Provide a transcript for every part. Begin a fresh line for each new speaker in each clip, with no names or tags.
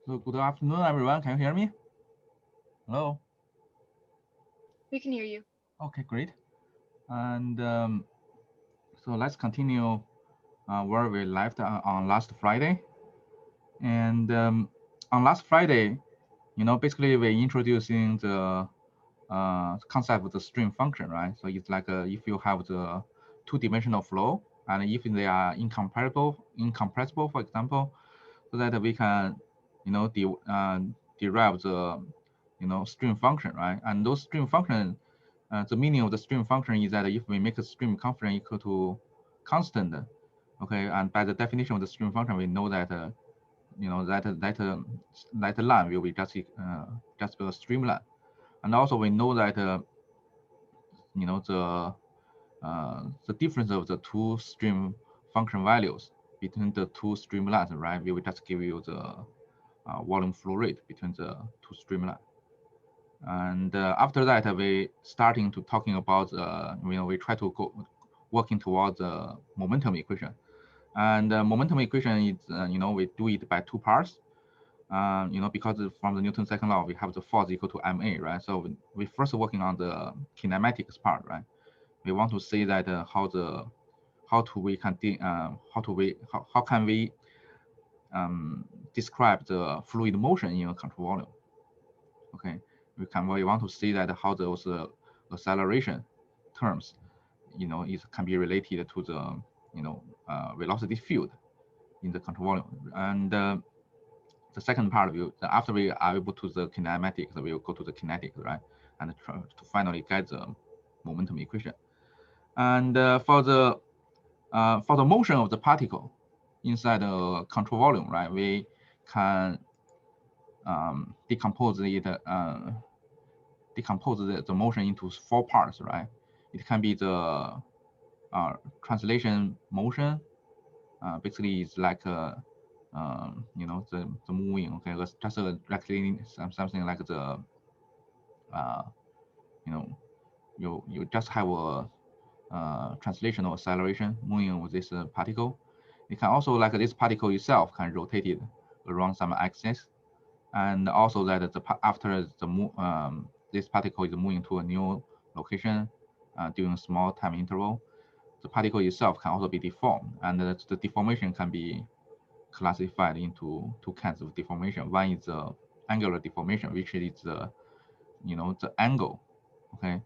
So good afternoon, everyone. Can you hear me? Hello.
We can hear you.
Okay, great. And so let's continue where we left on last Friday. And on last Friday, basically we're introducing the concept of the stream function, right? So it's like if you have the two-dimensional flow, and if they are incompressible, for example, so that we can, derive the, stream function, right? And those stream function, the meaning of the stream function is that if we make a stream function equal to constant, okay, and by the definition of the stream function, we know that, that line will be just a streamline, and also we know that, you know, the the difference of the two stream function values between the two streamlines, right? We will just give you the volume flow rate between the two streamlines. And after that, we starting to talking about, we try to go working towards the momentum equation. And momentum equation is, we do it by two parts. Because from the Newton's second law, we have the force equal to ma, right? So we first working on the kinematics part, right? We want to see that how can we describe the fluid motion in a control volume. Okay, we want to see that how those acceleration terms, is can be related to the velocity field in the control volume. And the second part, after we are able to the kinematics, we will go to the kinetics, right, and try to finally get the momentum equation. And for the motion of the particle inside the control volume, right, we can decompose the motion into four parts, right? It can be the translation motion. Basically, it's like the moving. Okay, it's just directly something like the uh, you know you just have a translational acceleration moving with this particle. It can also, like, this particle itself can rotate it around some axis, and also that after this particle is moving to a new location during a small time interval, the particle itself can also be deformed, and the deformation can be classified into two kinds of deformation. One is the angular deformation, which is the angle, okay,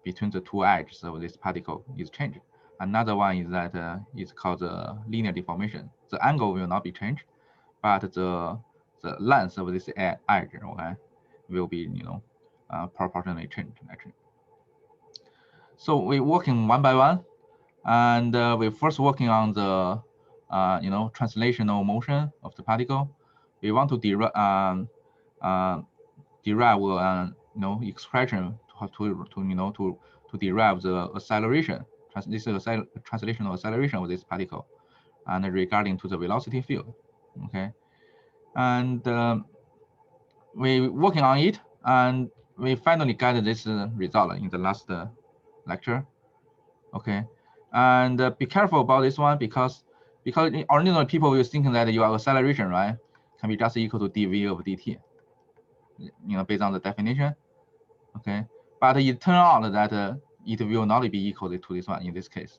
between the two edges of this particle is changed. Another one is that it's called the linear deformation. The angle will not be changed, but the length of this edge, okay, will be proportionally changed actually. So we're working one by one, and we're first working on the translational motion of the particle. We want to derive expression to derive the acceleration, translational acceleration of this particle, and regarding to the velocity field. Okay, and we working on it, and we finally got this result in the last lecture. Okay, and be careful about this one, because originally people were thinking that your acceleration, right, can be just equal to dv of dt, based on the definition. Okay, but it turned out that it will not be equal to this one in this case.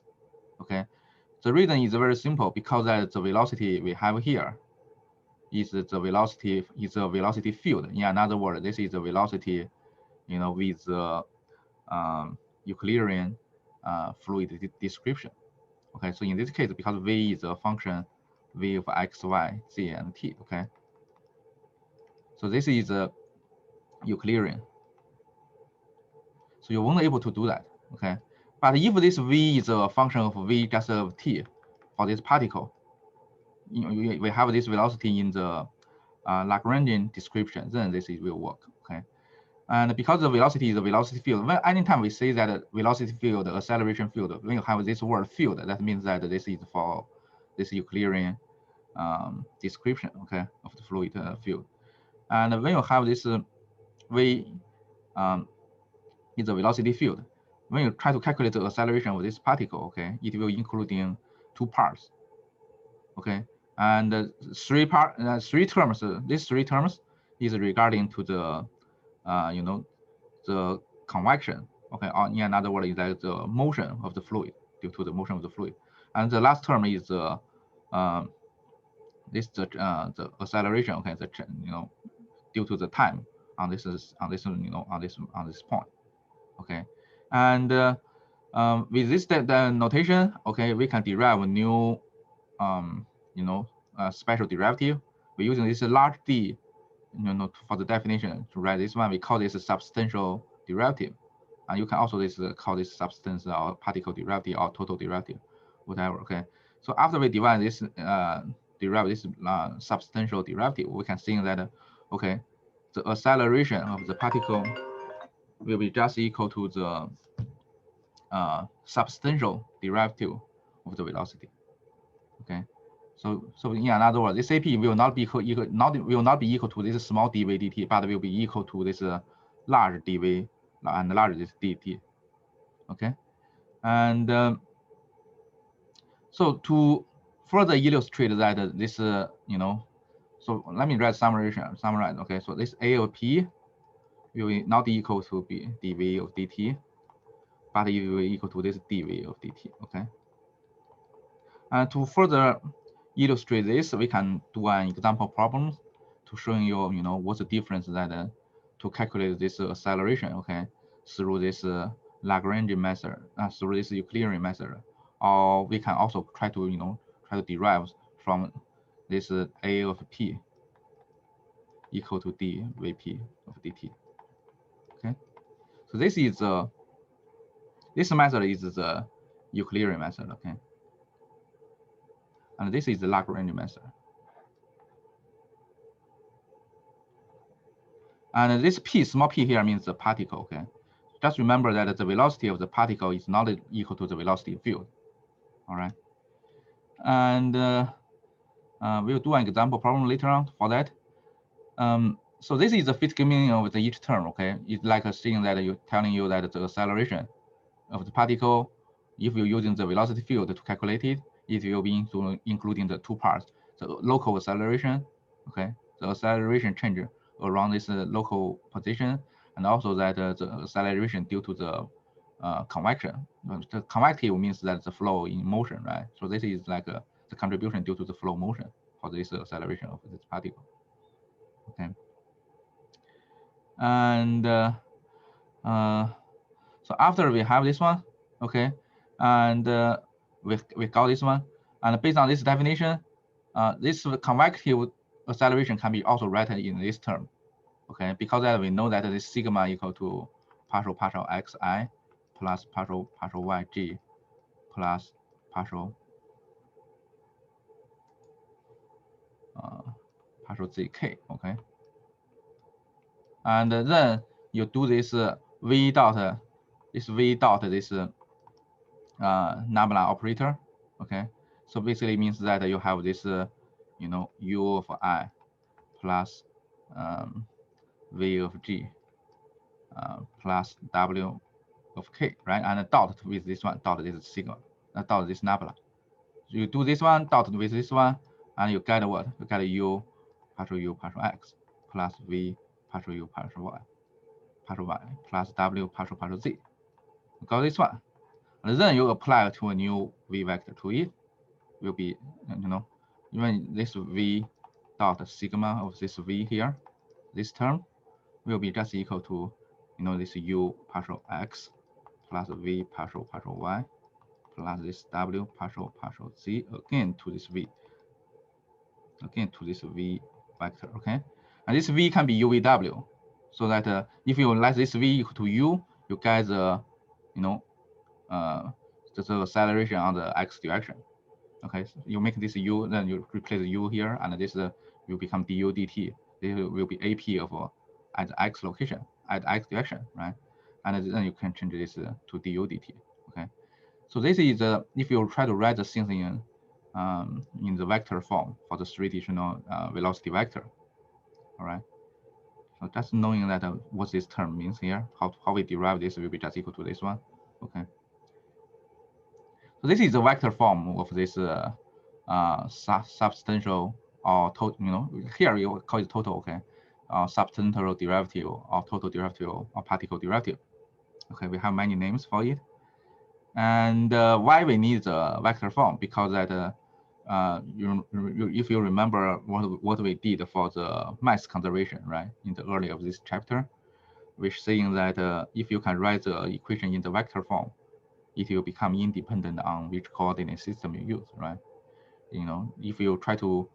Okay, the reason is very simple, because that the velocity we have here is a velocity field. In other words, this is a velocity, with Euclidean fluid description. Okay, so in this case, because v is a function v of x, y, z, and t. Okay, so this is a Euclidean. So you won't be able to do that. Okay, but if this v is a function of v just of t for this particle, we have this velocity in the Lagrangian description, then this will work. Okay, and because the velocity is a velocity field, when anytime we say that velocity field, acceleration field, when you have this word field, that means that this is for this Euclidean description, okay, of the fluid field. And when you have this v is a velocity field, when you try to calculate the acceleration of this particle, okay, it will include in two parts. Okay, And three terms. These three terms is regarding to the you know, the convection. Okay, or in another word is like the motion of the fluid, due to the motion of the fluid. And the last term is the acceleration. Okay, you know, due to the time on this you know, on this point. Okay, and with this the notation, okay, we can derive a new you know, special derivative. We're using this large D, you know, for the definition to write this one. We call this a substantial derivative, and you can also call this substance or particle derivative or total derivative, whatever. Okay, so after we divide this derive this substantial derivative, we can see that okay, the acceleration of the particle will be just equal to the substantial derivative of the velocity. Okay, so in other words, this AP will not be equal to this small dv dt, but will be equal to this large dv and large this dt. Okay, and so to further illustrate that this you know, so let me write summarize. Okay, so this A of P will be not equal to B dv of dt, but it will be equal to this dv of dt. Okay, and to further illustrate this, we can do an example problem to showing you, you know, what's the difference that to calculate this acceleration, okay, through this Lagrange method, through this Euclidean method, or we can also try to, you know, try to derive from this A of P equal to d Vp of dt. Okay, so this is this method is the Euclidean method, okay, and this is the Lagrange method. And this p, small p here means the particle, okay? Just remember that the velocity of the particle is not equal to the velocity of field, all right? And we'll do an example problem later on for that. So this is the physical meaning of each term, okay? It's like a thing that you're telling you that the acceleration of the particle, if you're using the velocity field to calculate it, it will be including the two parts, the local acceleration, okay? The acceleration change around this local position, and also that the acceleration due to the convection. The convective means that the flow in motion, right? So this is like the contribution due to the flow motion for this acceleration of this particle. Okay. And so after we have this one, okay, and we got this one, and based on this definition, this convective acceleration can be also written in this term, okay, because that we know that this sigma equal to partial xi plus partial yg plus partial zk, okay, and then you do this v dot this nabla operator, okay. So basically means that you have this you know, u of I plus v of g plus w of k, right? And a dot with this one, dot this sigma, dot this nabla. So you do this one, dot with this one, and you get what? You get u partial x plus v partial u partial y plus w partial z. You got this one. And then you apply to a new v vector to it, will be, you know, even this v dot sigma of this v here, this term will be just equal to, you know, this u partial x plus v partial y plus this w partial z again to this v, again to this v vector, okay? And this v can be uvw, so that if you let this v equal to u, you get the, you know, the acceleration on the x direction. Okay, so you make this u, then you replace u here, and this will become du dt. This will be ap of at the x location, at x direction, right? And then you can change this to du dt. Okay, so this is if you try to write the things in the vector form for the three-dimensional velocity vector. All right. So just knowing that what this term means here, how we derive this will be just equal to this one. Okay. So this is the vector form of this substantial or total, here you call it total, okay, substantial derivative or total derivative or particle derivative. Okay, we have many names for it. And why we need the vector form? Because that if you remember what we did for the mass conservation, right, in the early of this chapter, we're saying that if you can write the equation in the vector form, it will become independent on which coordinate system you use, right? If you try to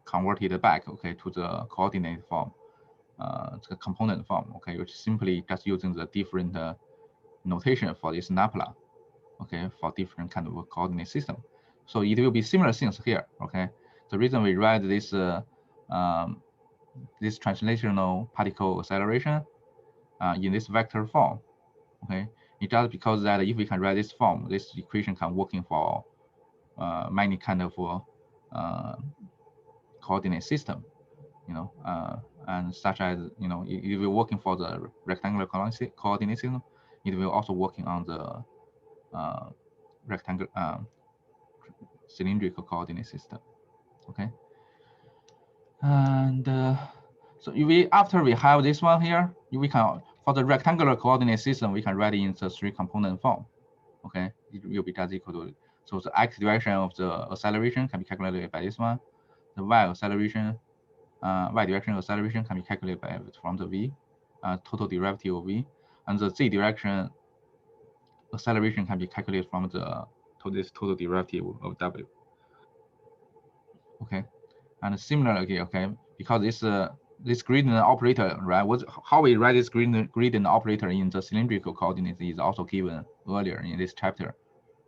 convert it back, okay, to the coordinate form, the component form, okay, which simply just using the different notation for this nabla, okay, for different kind of coordinate system. So it will be similar things here, okay. The reason we write this this translational particle acceleration in this vector form, okay, it's just because that if we can write this form, this equation can working for many kind of coordinate system, and such as, if you're working for the rectangular coordinate system, it will also working on the rectangular cylindrical coordinate system, okay. And so after we have this one here, we can, for the rectangular coordinate system, we can write it in the 3-component form, okay. It will be just equal to, so the x direction of the acceleration can be calculated by this one. The y acceleration, y direction acceleration can be calculated by from the v, total derivative of v, and the z direction acceleration can be calculated from the this total derivative of w. Okay, and similarly, okay, because this gradient operator, right? How we write this gradient operator in the cylindrical coordinates is also given earlier in this chapter.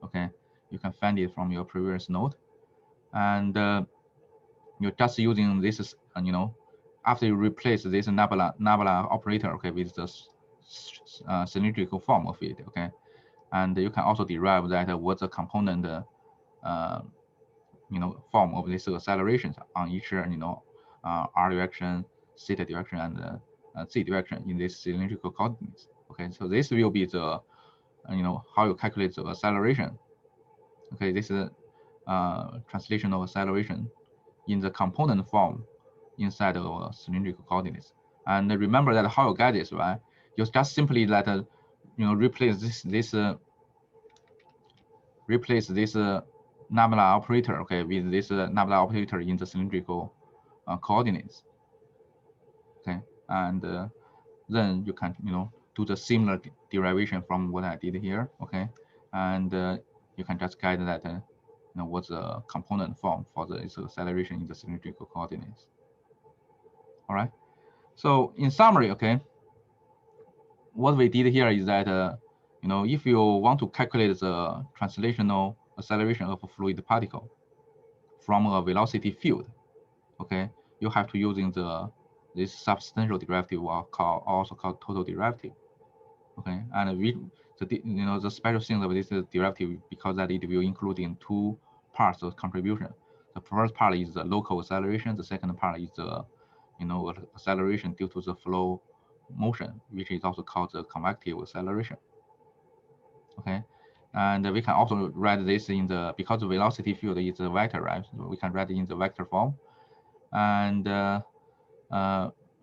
Okay, you can find it from your previous note, and you're just using this, after you replace this nabla operator, okay, with the cylindrical form of it, okay, and you can also derive that what's the component, form of these accelerations on each, r direction, theta direction, and z direction in this cylindrical coordinates. Okay, so this will be the, how you calculate the acceleration. Okay, this is translational acceleration in the component form inside of cylindrical coordinates. And remember that how you get this, right? You just simply let, replace this nabla operator, okay, with this nabla operator in the cylindrical coordinates, okay, and then you can, do the similar derivation from what I did here, okay, and you can just get that, what's the component form for the acceleration in the cylindrical coordinates. All right. So in summary, okay, what we did here is that, if you want to calculate the translational acceleration of a fluid particle from a velocity field, okay, you have to using this substantial derivative, or also called total derivative, okay, and the special thing of this derivative, because that it will include in 2 parts of contribution. The first part is the local acceleration. The second part is the, acceleration due to the flow motion, which is also called the convective acceleration. Okay, and we can also write this in the, because the velocity field is a vector, right? So we can write it in the vector form, and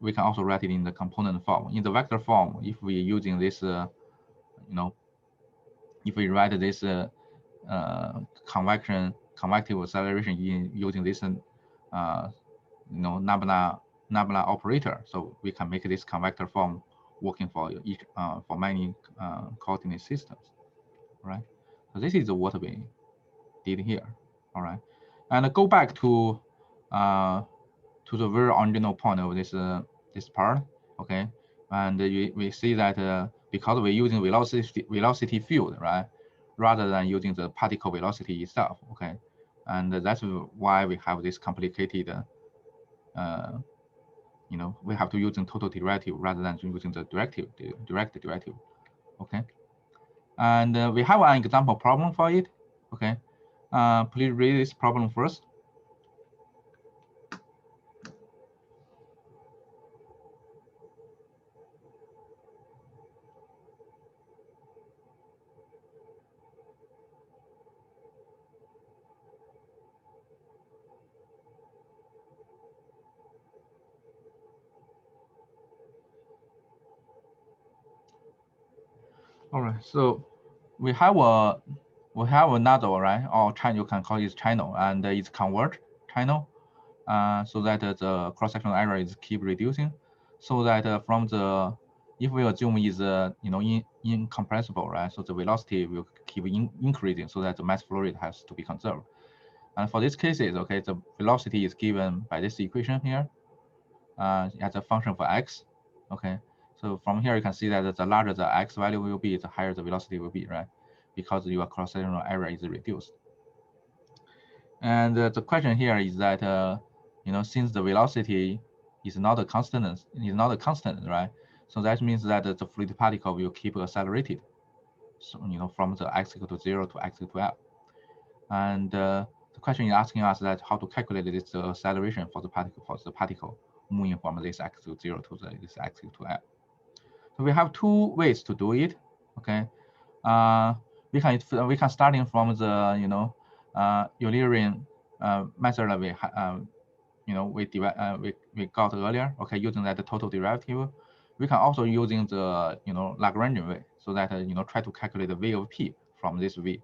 we can also write it in the component form. In the vector form, if we're using this, if we write this convective acceleration using this, nabla operator, so we can make this convector form working for each for many coordinate systems, right? So this is what we did here. All right, and go back to the very original point of this part, okay, and we see that because we're using velocity field, right, rather than using the particle velocity itself, okay, and that's why we have this complicated, we have to use the total derivative rather than using the direct derivative, okay, and we have an example problem for it, okay. Please read this problem first. All right, so we have another, right, or channel, you can call it channel, and it's converge channel, so that the cross-sectional area is keep reducing, so that from the, if we assume is incompressible, right, so the velocity will keep increasing, so that the mass flow rate has to be conserved. And for these cases, okay, the velocity is given by this equation here, as a function for x, okay. So from here you can see that the larger the x value will be, the higher the velocity will be, right? Because your cross-sectional area is reduced. And the question here is that, since the velocity is not a constant, right? So that means that the fluid particle will keep accelerated. So, from the x equal to 0 to x equal to L. And the question is asking us that how to calculate this acceleration for the particle moving from this x to 0 to this x equal to L. So we have two ways to do it. Okay, we can starting from the Eulerian method we got earlier. Okay, using that total derivative. We can also using the Lagrangian way, so that try to calculate the v of p from this v,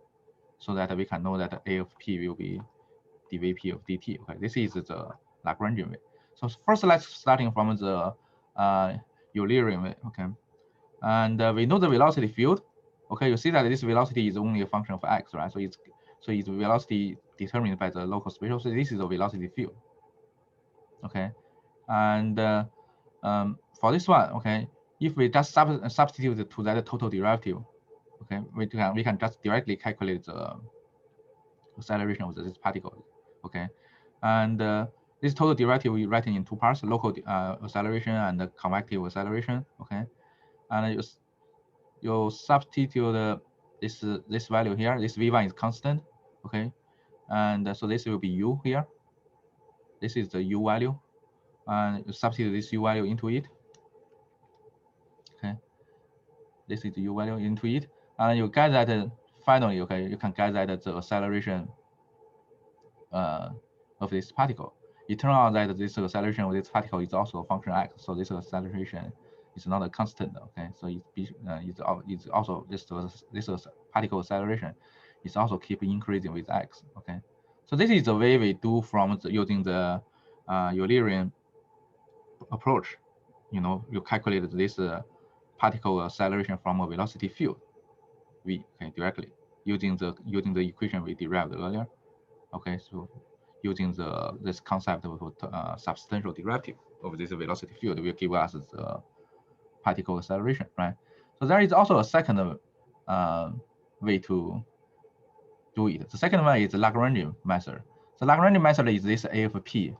so that we can know that a of p will be dvp of dt. Okay, this is the Lagrangian way. So first, let's starting from the Eulerian way. Okay, and we know the velocity field. Okay, you see that this velocity is only a function of x, right? So its velocity determined by the local spatial. So this is the velocity field. Okay, and for this one, okay, if we just substitute to that total derivative, okay, we can just directly calculate the acceleration of this particle. Okay, and this total derivative we write in two parts: local acceleration and the convective acceleration. Okay, and you substitute this value here. This v1 is constant. Okay, and so this will be u here. This is the u value, and you substitute this u value into it. Okay, this is the u value into it, and you get that finally. Okay, you can get that the acceleration of this particle. It turns out that this acceleration of this particle is also a function x, so this acceleration is not a constant. Okay, so it's also this particle acceleration is also keep increasing with x. Okay, so this is the way we do from using the Eulerian approach. You calculate this particle acceleration from a velocity field v, okay, directly using the equation we derived earlier. Okay, so using this concept of substantial derivative of this velocity field will give us the particle acceleration, right? So there is also a second way to do it. The second one is the Lagrangian method. The Lagrangian method is this a of p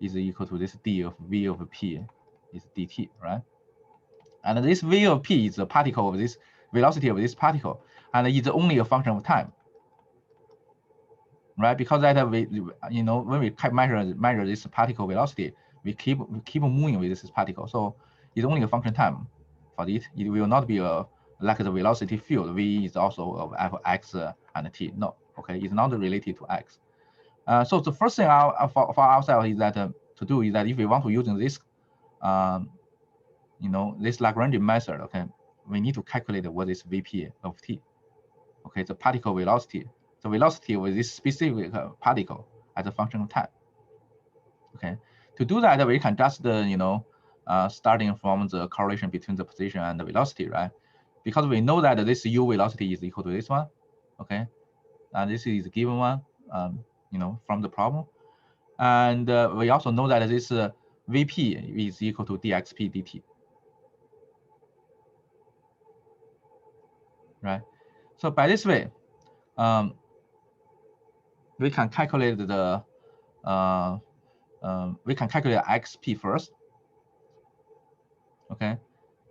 is equal to this d of v of p is dt, right? And this v of p is the particle of this velocity of this particle, and it's only a function of time, right? Because that when we measure this particle velocity, we keep moving with this particle, so it's only a function time for it. It will not be like the velocity field. V is also of x and t. No, okay, it's not related to x. So the first thing for ourselves is that to do is that if we want to use this this Lagrangian method, okay, we need to calculate what is Vp of t. Okay, the particle velocity, the velocity of this specific particle as a function of time. Okay, to do that, we can just starting from the correlation between the position and the velocity, right? Because we know that this u velocity is equal to this one. Okay, and this is a given one, from the problem. And we also know that this Vp is equal to dxp dt. Right. So by this way, we can calculate the xp first. Okay.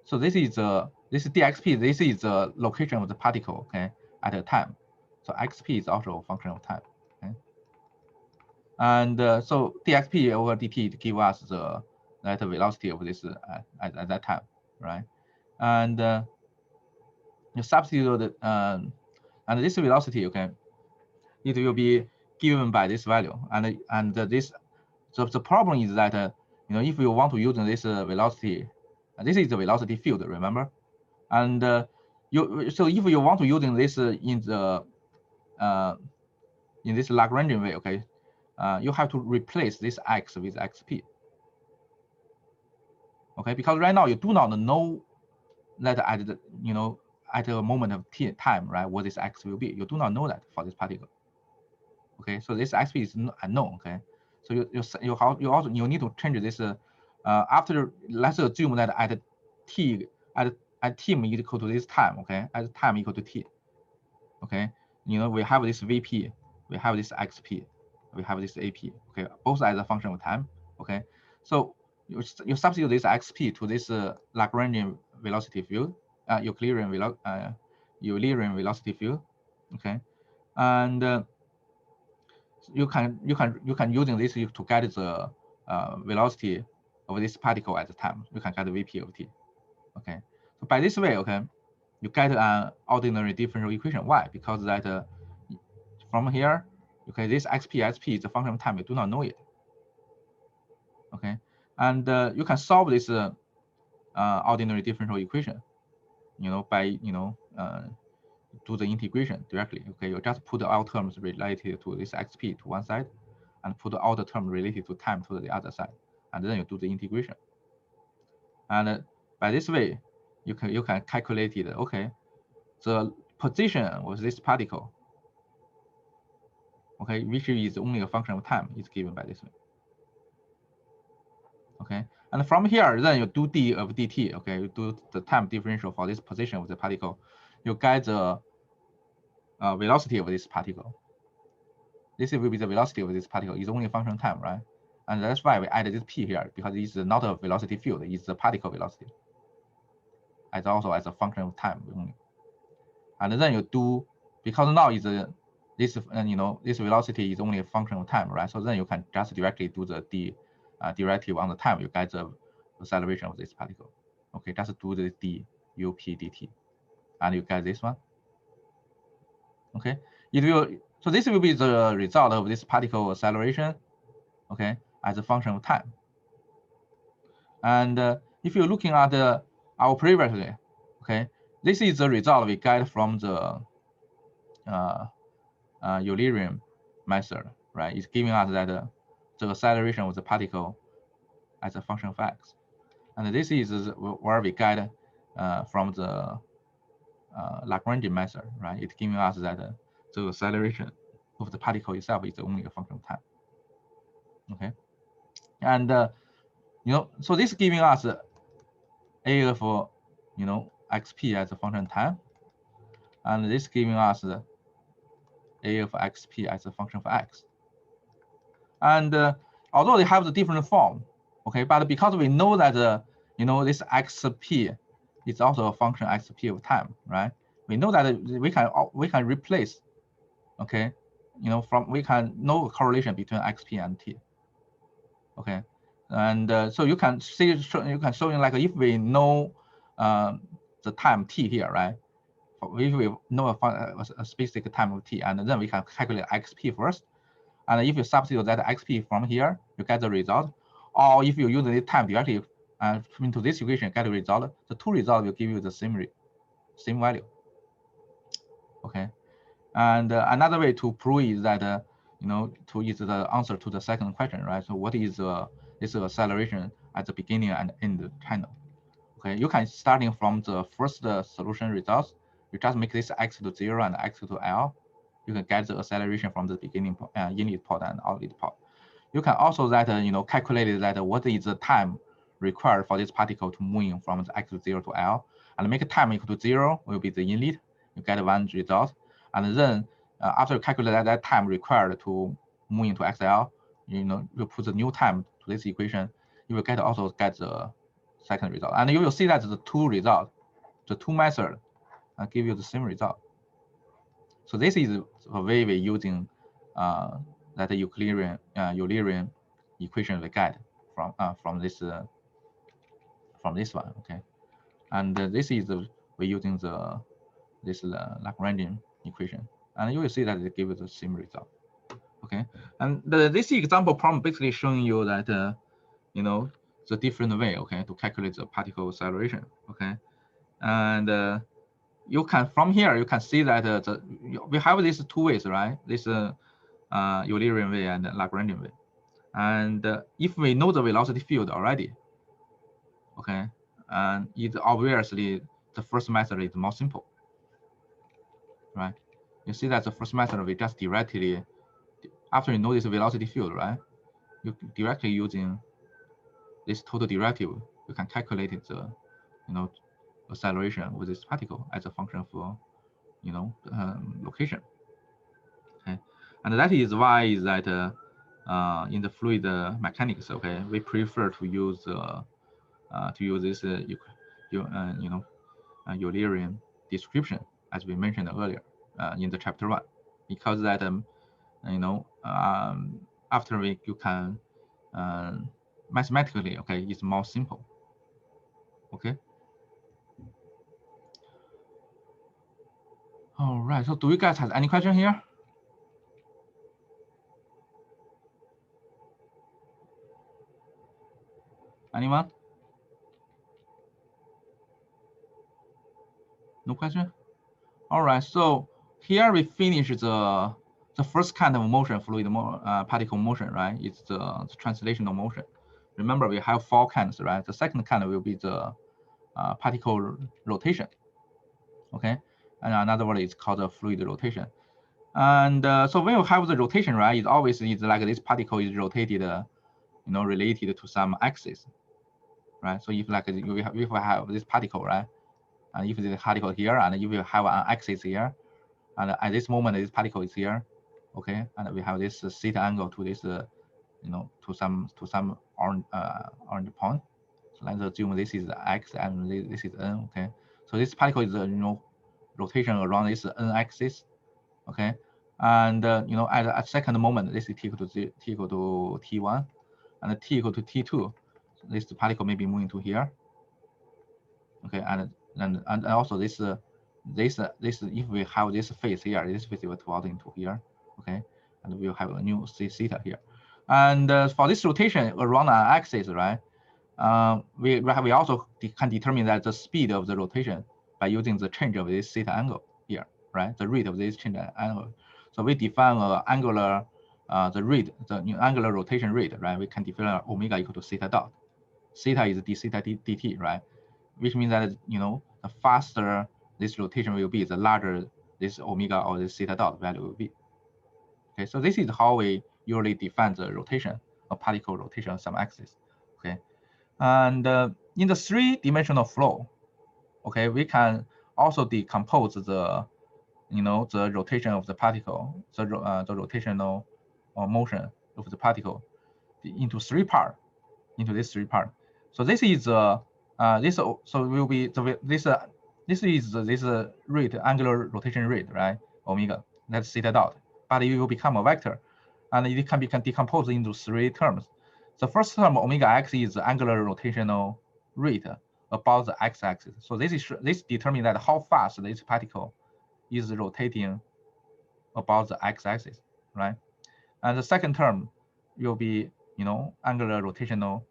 So this is dxp. This is the location of the particle. Okay, at a time. So xp is also a function of time. Okay. And so dxp over dt give us the velocity of this at that time, right? And you substitute and this velocity, okay, it will be given by this value, and this. So the problem is that if you want to use this velocity, this is the velocity field, remember, and so if you want to using this in this Lagrangian way, okay, you have to replace this x with xp. Okay, because right now you do not know that at the, at a moment of time, right, what this x will be. You do not know that for this particle. Okay, so this xp is unknown. Okay, so you need to change this. After, let's assume that at t at t equal to this time. Okay, at time equal to t. Okay, we have this vp, we have this xp, we have this ap. Okay, both as a function of time. Okay, so you substitute this xp to this Lagrangian velocity field, Euclidean velocity field. Okay, and you can using this to get the velocity of this particle at the time. You can get the vp of t. Okay, so by this way, okay, you get an ordinary differential equation. Why? Because that from here, okay, this xp is a function of time. You do not know it. Okay, and you can solve this ordinary differential equation, by do the integration directly. Okay, you just put all terms related to this xp to one side, and put all the terms related to time to the other side, and then you do the integration. And by this way, you can calculate it. Okay, the position of this particle, okay, which is only a function of time, is given by this way. Okay, and from here, then you do d of dt. Okay, you do the time differential for this position of the particle. You get the velocity of this particle. This will be the velocity of this particle. It's only a function of time, right? And that's why we added this p here, because it's not a velocity field. It's the particle velocity. As also as a function of time only. And then you do, because now is this this velocity is only a function of time, right? So then you can just directly do the derivative on the time. You get the acceleration of this particle. Okay, just do the d up dt, and you get this one. Okay, it will. So this will be the result of this particle acceleration. Okay, as a function of time. And if you're looking at our previously, okay, this is the result we get from the Euclidean method, right? It's giving us that the acceleration of the particle as a function of x. And this is where we get from the Lagrangian method, right? It's giving us that the acceleration of the particle itself is only a function of time. Okay, and so this is giving us a of xp as a function of time, and this is giving us a of xp as a function of x. And although they have the different form, okay, but because we know that this xp is also a function xp of time, right? We know that we can replace, okay, we can know correlation between xp and t. Okay, and so you can see, you can show like if we know the time t here, right? If we know a specific time of t, and then we can calculate xp first. And if you substitute that xp from here, you get the result. Or if you use the time directly into this equation, get the result. The two results will give you the same value. Okay, and another way to prove is that is the answer to the second question, right? So what is this acceleration at the beginning and end channel? Okay, you can starting from the first solution results. You just make this x to 0 and x to L. You can get the acceleration from the beginning inlet port and outlet port. You can also that calculate that what is the time required for this particle to move from the x to 0 to L, and make time equal to 0 will be the inlet. You get one result, and then after you calculate that time required to move into XL, you put the new time to this equation, you will also get the second result, and you will see that the two results, the two methods, give you the same result. So this is a way we're using that Euclidean equation we get from this one. Okay, and this is we're using this Lagrangian equation, and you will see that it gives the same result. Okay, and this example problem basically showing you that the different way, okay, to calculate the particle acceleration. Okay, and you can from here you can see that we have these two ways, right? This Eulerian way and Lagrangian way. And if we know the velocity field already, okay, and it obviously the first method is more simple, right? You see that the first method we just directly, after you know this velocity field, right? You directly using this total derivative, you can calculate the, acceleration with this particle as a function for, location. Okay, and that is why is that in the fluid mechanics, okay, we prefer to use this Eulerian description as we mentioned earlier in the chapter 1, because that after you can mathematically, okay, it's more simple. Okay. All right. So do you guys have any question here? Anyone? No question? All right. So here we finish the first kind of motion, fluid particle motion, right? It's the translational motion. Remember, we have 4 kinds, right? The second kind will be the particle rotation. Okay. And another word is called the fluid rotation. And so when you have the rotation, right, it always is like this particle is rotated, related to some axis, right? So if like if we have this particle, right, and if this particle here, and if you have an axis here, and at this moment this particle is here, okay, and we have this theta angle to this, to some orange point. So let's assume this is x and this is n, okay. So this particle is rotation around this n axis, okay. And at second moment, this is t equal to t1, and t equal to t2. So this particle may be moving to here, okay. And also this if we have this phase here, this phase will twirl into here, okay. And we'll have a new theta here. And for this rotation around an axis, right? We also can determine that the speed of the rotation by using the change of this theta angle here, right? The rate of this change angle. So we define angular, the rate, the angular rotation rate, right? We can define omega equal to theta dot. Theta is d theta dt, right? Which means that the faster this rotation will be, the larger this omega or this theta dot value will be. Okay, so this is how we usually define the rotation, a particle rotation on some axis. Okay. And in the 3-dimensional flow, okay, we can also decompose the, the rotation of the particle, the rotational motion of the particle into 3 parts, into this 3 parts. So this is so will be this is this rate, angular rotation rate, right? Omega, that's theta dot, but it will become a vector, and it can be decomposed into 3 terms. The first term, omega x, is the angular rotational rate about the x-axis. So this determines that how fast this particle is rotating about the x-axis, right? And the second term will be, angular rotational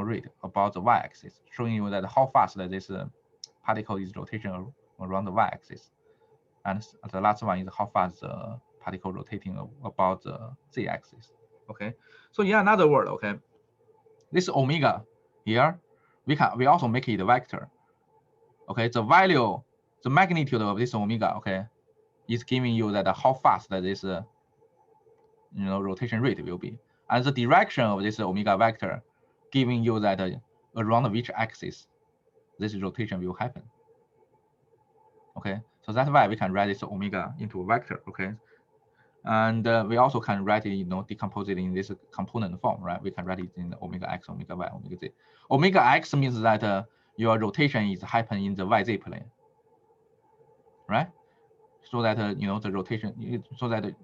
rate about the y-axis, showing you that how fast that this particle is rotating around the y-axis. And the last one is how fast the particle rotating about the z-axis. Okay, so in another word, okay, this omega here, we also make it a vector. Okay, the value, the magnitude of this omega, okay, is giving you that how fast that this rotation rate will be, and the direction of this omega vector giving you that around which axis this rotation will happen. Okay, so that's why we can write this omega into a vector. Okay, and we also can write it, decompose it in this component form, right? We can write it in omega x, omega y, omega z. Omega x means that your rotation is happening in the yz plane, right? So that the rotation, so that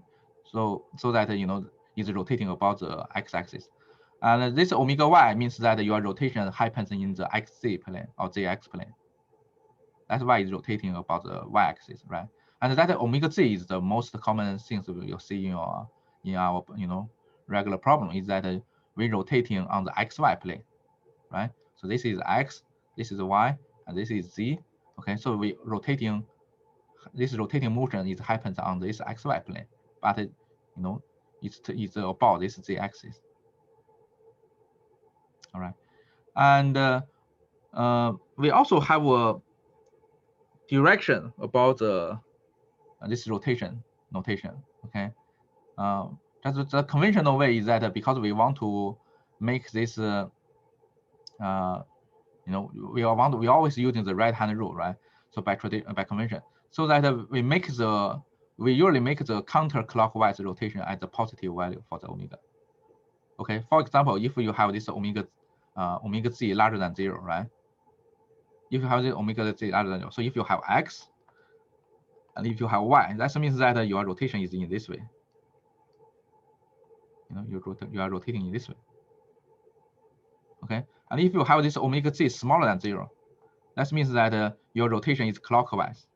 is rotating about the x-axis. And this omega y means that your rotation happens in the xz plane or zx plane. That's why it's rotating about the y-axis, right? And that omega z is the most common things you'll see in our regular problem, is that we're rotating on the xy plane, right? So this is x, this is y, and this is z, Okay, so we rotating. This rotating motion is happens on this xy plane, but you know it's about this z-axis. All right, and we also have a direction about the this rotation notation. Okay, that's the conventional way is that because we want to make this you know, we always using the right hand rule, right? So by convention, so that we usually make the counterclockwise rotation at the positive value for the omega. Okay, for example, if you have this omega z larger than 0, right? If you have the omega z larger than 0, so if you have x and if you have y, that means that your rotation is in this way. You know, you are rotating in this way. Okay, and if you have this omega z smaller than 0, that means that your rotation is clockwise.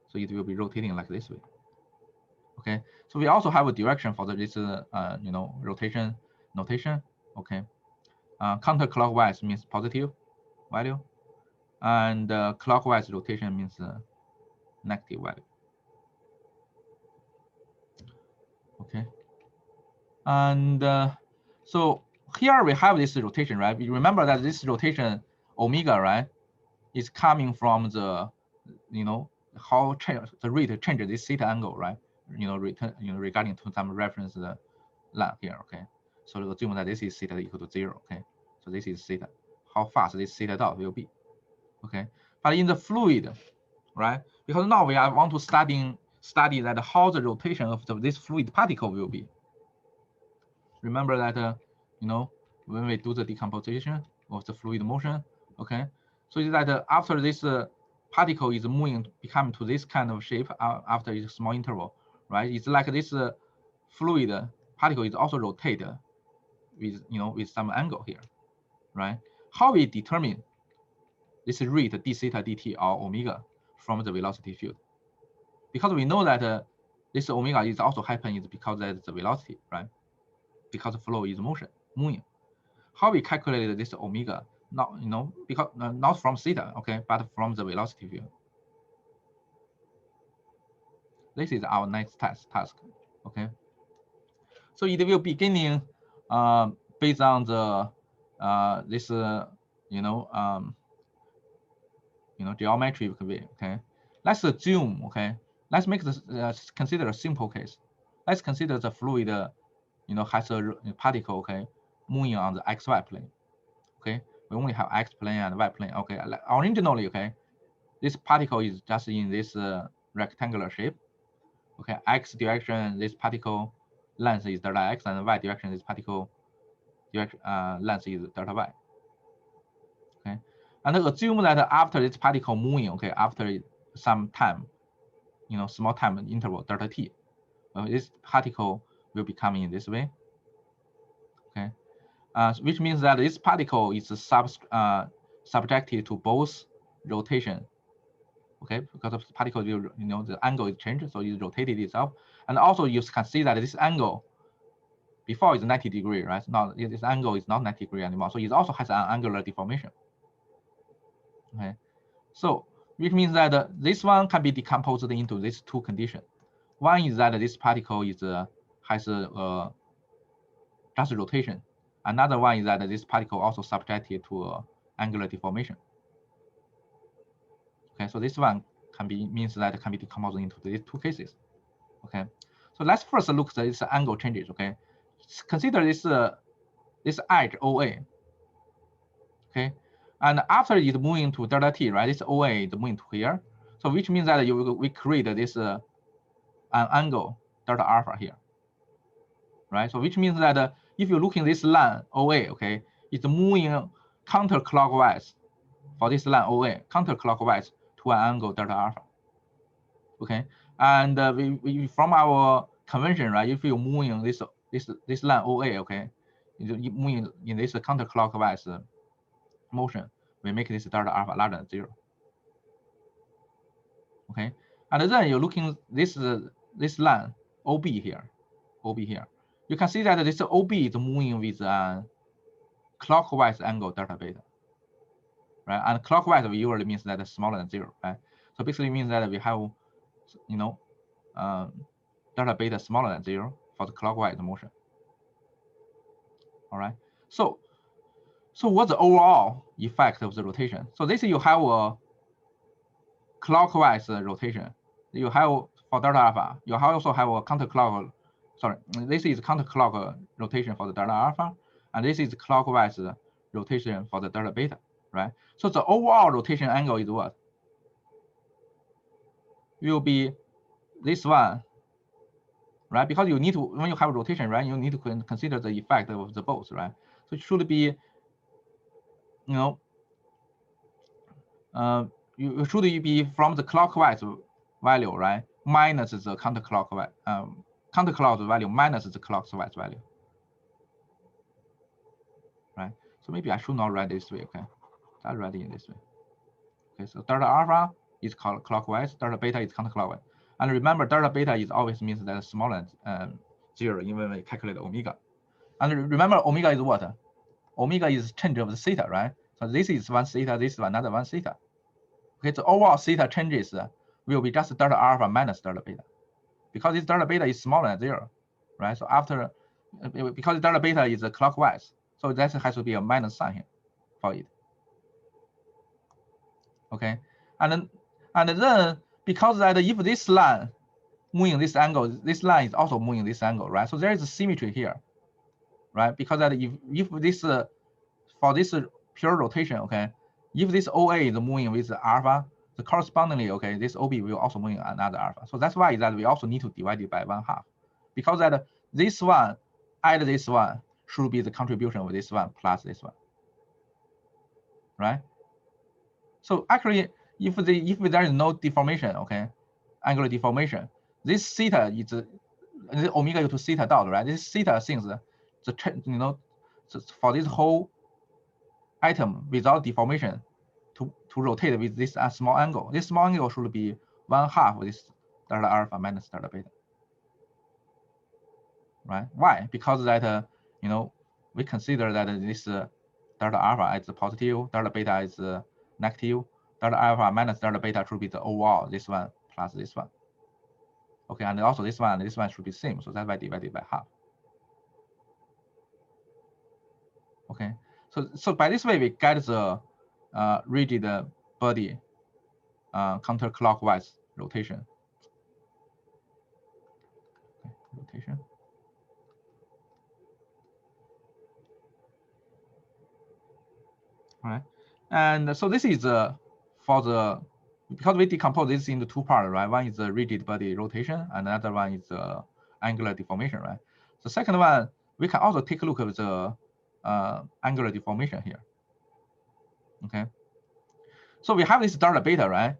So it will be rotating like this way. Okay, so we also have a direction for this you know, rotation notation. Okay, counterclockwise means positive value, and clockwise rotation means negative value. Okay, and so here we have this rotation, right? You remember that this rotation omega, right, is coming from the, you know, how the rate changes this theta angle, right? You know, regarding to some reference line here. Okay, so assume that this is theta equal to 0. Okay, so this is theta. How fast this theta dot will be? Okay, but in the fluid, right? Because now we want to study that how the rotation of this fluid particle will be. Remember that you know, when we do the decomposition of the fluid motion, okay, so is that after this particle is moving, become to this kind of shape after a small interval, right? It's like this fluid particle is also rotated with, you know, with some angle here, right? How we determine this rate d theta dt or omega from the velocity field? Because we know that this omega is also happening because that's the velocity, right? Because the flow is motion, moving. How we calculate this omega? Not, you know, because not from theta, okay, but from the velocity field. This is our next task, okay. So it will beginning based on the this you know geometric way, okay. Let's assume, okay, let's make this consider a simple case. Let's consider the fluid you know, has a particle, okay, moving on the xy plane. Okay, we only have x plane and y plane. Okay, originally, okay, this particle is just in this rectangular shape. Okay, x direction, this particle length is delta x, and y direction, this particle length is delta y. Okay, and assume that after this particle moving, okay, after some time, you know, small time interval delta t, this particle will be coming in this way. Okay, which means that this particle is subjected to both rotation. Okay, because of the particle, you know, the angle is changed, so it rotated itself, and also you can see that this angle before is 90 degree, right? Now this angle is not 90 degree anymore, so it also has an angular deformation. Okay, so which means that this one can be decomposed into these two conditions. One is that this particle is has a just rotation. Another one is that this particle also subjected to angular deformation. Okay, so this one can be means that it can be decomposed into these two cases. Okay, so let's first look at this angle changes. Okay, consider this this edge OA. Okay, and after it's moving to delta t, right? This OA is moving to here, so which means that we create this an angle delta alpha here, right? So which means that if you look in this line OA, okay, it's moving counterclockwise for this line OA, counterclockwise to an angle delta alpha. Okay, and we from our convention, right? If you moving this line OA, okay, you moving in this counterclockwise motion, we make this delta alpha larger than 0. Okay, and then you're looking this line OB here, OB here. You can see that this OB is moving with a clockwise angle delta beta. right? And clockwise usually means that it's smaller than 0, right? So basically means that we have, you know, delta beta smaller than 0 for the clockwise motion. All right. So what's the overall effect of the rotation? So this you have a clockwise rotation. You have for delta alpha. You also have a counterclock. Sorry, this is counterclock rotation for the delta alpha, and this is clockwise rotation for the delta beta, right? So the overall rotation angle is what? Will be this one, right? Because you need to, when you have rotation, right, you need to consider the effect of the both, right? So it should be, you know, you should be from the clockwise value, right, minus the counterclockwise value minus the clockwise value, right? So maybe I should not write this way, okay? I write it in this way. Okay, so delta alpha is clockwise, delta beta is counterclockwise, and remember delta beta is always means that it's smaller than 0 when we calculate omega. And remember omega is what? Omega is change of the theta, right? So this is one theta, this is another one theta. Okay, the overall theta changes will be just delta alpha minus delta beta, because this delta beta is smaller than 0, right? So after, because delta beta is clockwise, so that has to be a minus sign here for it. Okay, and then because that if this line moving this angle, this line is also moving this angle, right? So there is a symmetry here, right? Because that if this for this pure rotation, okay, if this OA is moving with alpha, the correspondingly, okay, this OB will also move in another alpha. So that's why that we also need to divide it by 1/2, because that this one add this one should be the contribution of this one plus this one, right? So actually, if there is no deformation, okay, angular deformation, this theta is this omega equal to theta dot, right? This theta things for this whole item without deformation to rotate with this small angle. This small angle should be 1/2 of this delta alpha minus delta beta, right? Why? Because that we consider that this delta alpha is positive, delta beta is negative, delta alpha minus delta beta should be the overall, this one plus this one. Okay, and also this one should be same, so that's why divided by 1/2. Okay, so by this way we get the rigid body counterclockwise rotation. Okay, rotation. All right, and so this is for the, because we decompose this into two parts, right? One is the rigid body rotation, and another one is the angular deformation, right? The second one, we can also take a look at the angular deformation here. Okay, so we have this delta beta, right?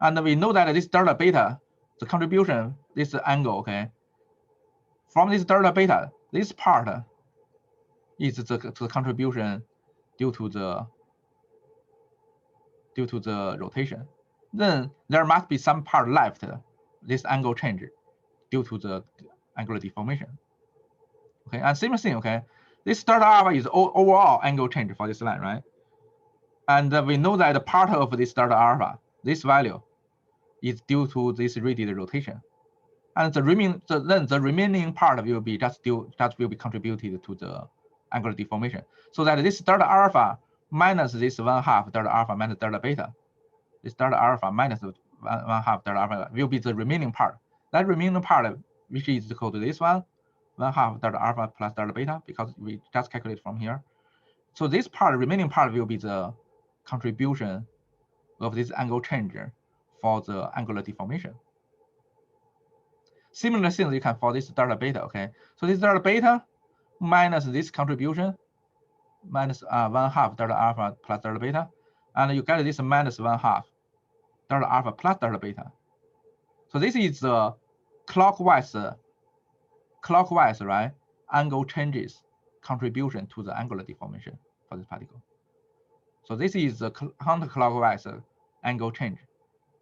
And we know that this delta beta, the contribution, this angle, okay, from this delta beta, this part is the contribution due to the rotation. Then there must be some part left, this angle change due to the angular deformation. Okay, and same thing, okay, this delta alpha is overall angle change for this line, right? And we know that part of this delta alpha, this value, is due to this rigid rotation, and the remaining part will be just will be contributed to the angular deformation. So that this delta alpha minus this 1/2 delta alpha minus delta beta, this delta alpha minus 1/2 delta alpha will be the remaining part. That remaining part, which is equal to this one, 1/2 delta alpha plus delta beta, because we just calculate from here. So this part, remaining part, will be the contribution of this angle change for the angular deformation. Similar things you can for this delta beta, okay? So this delta beta minus this contribution, minus 1/2 delta alpha plus delta beta, and you get this minus 1/2 delta alpha plus delta beta. So this is the clockwise, right, angle changes contribution to the angular deformation for this particle. So this is the counterclockwise angle change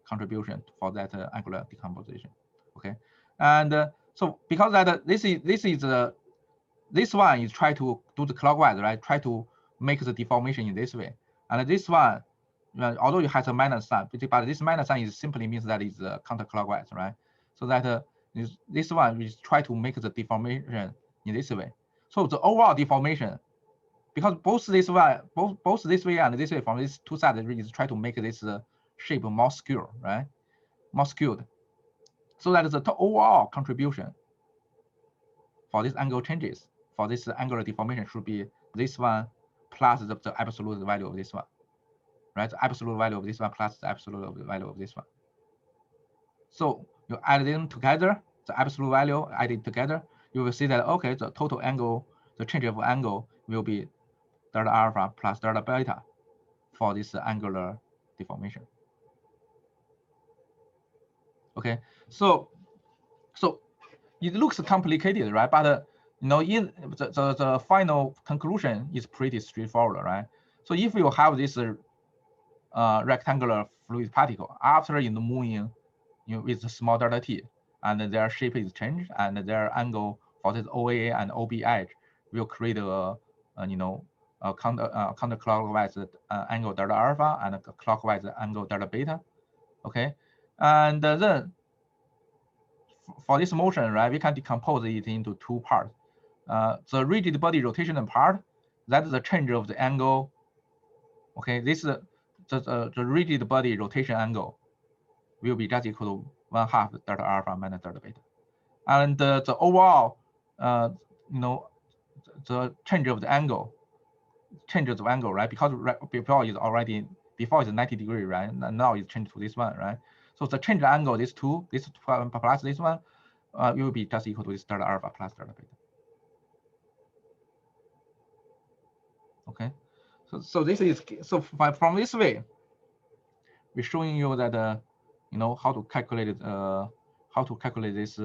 contribution for that angular decomposition. Okay, and so because that this one is try to do the clockwise, right? Try to make the deformation in this way, And this one, although it has a minus sign, but this minus sign is simply means that it's counterclockwise, right? So that this one we try to make the deformation in this way. So the overall deformation, because both this way and this way from these two sides is try to make this shape more skewed, right? More skewed, so that the overall contribution for this angle changes, for this angular deformation should be this one plus the absolute value of this one, right? The absolute value of this one plus the absolute value of this one. So you add them together, the absolute value added together, you will see that, okay, the total angle, the change of angle will be delta alpha plus delta beta for this angular deformation. Okay, so it looks complicated, right? But in the final conclusion is pretty straightforward, right? So if you have this rectangular fluid particle after in the moving, with small delta t, and their shape is changed, and their angle for this OA and OB edge will create a counterclockwise angle delta alpha and a clockwise angle delta beta. Okay, and then for this motion, right, we can decompose it into two parts. The rigid body rotation part, that is the change of the angle. Okay, this is the rigid body rotation angle will be just equal to 1/2 delta alpha minus delta beta, and the overall, the change of the angle, right? Because before is 90 degree, right? And now it's changed to this one, right? So the change angle, this plus this one, will be just equal to this delta alpha plus delta beta. Okay, so this is from this way, we're showing you that how to calculate this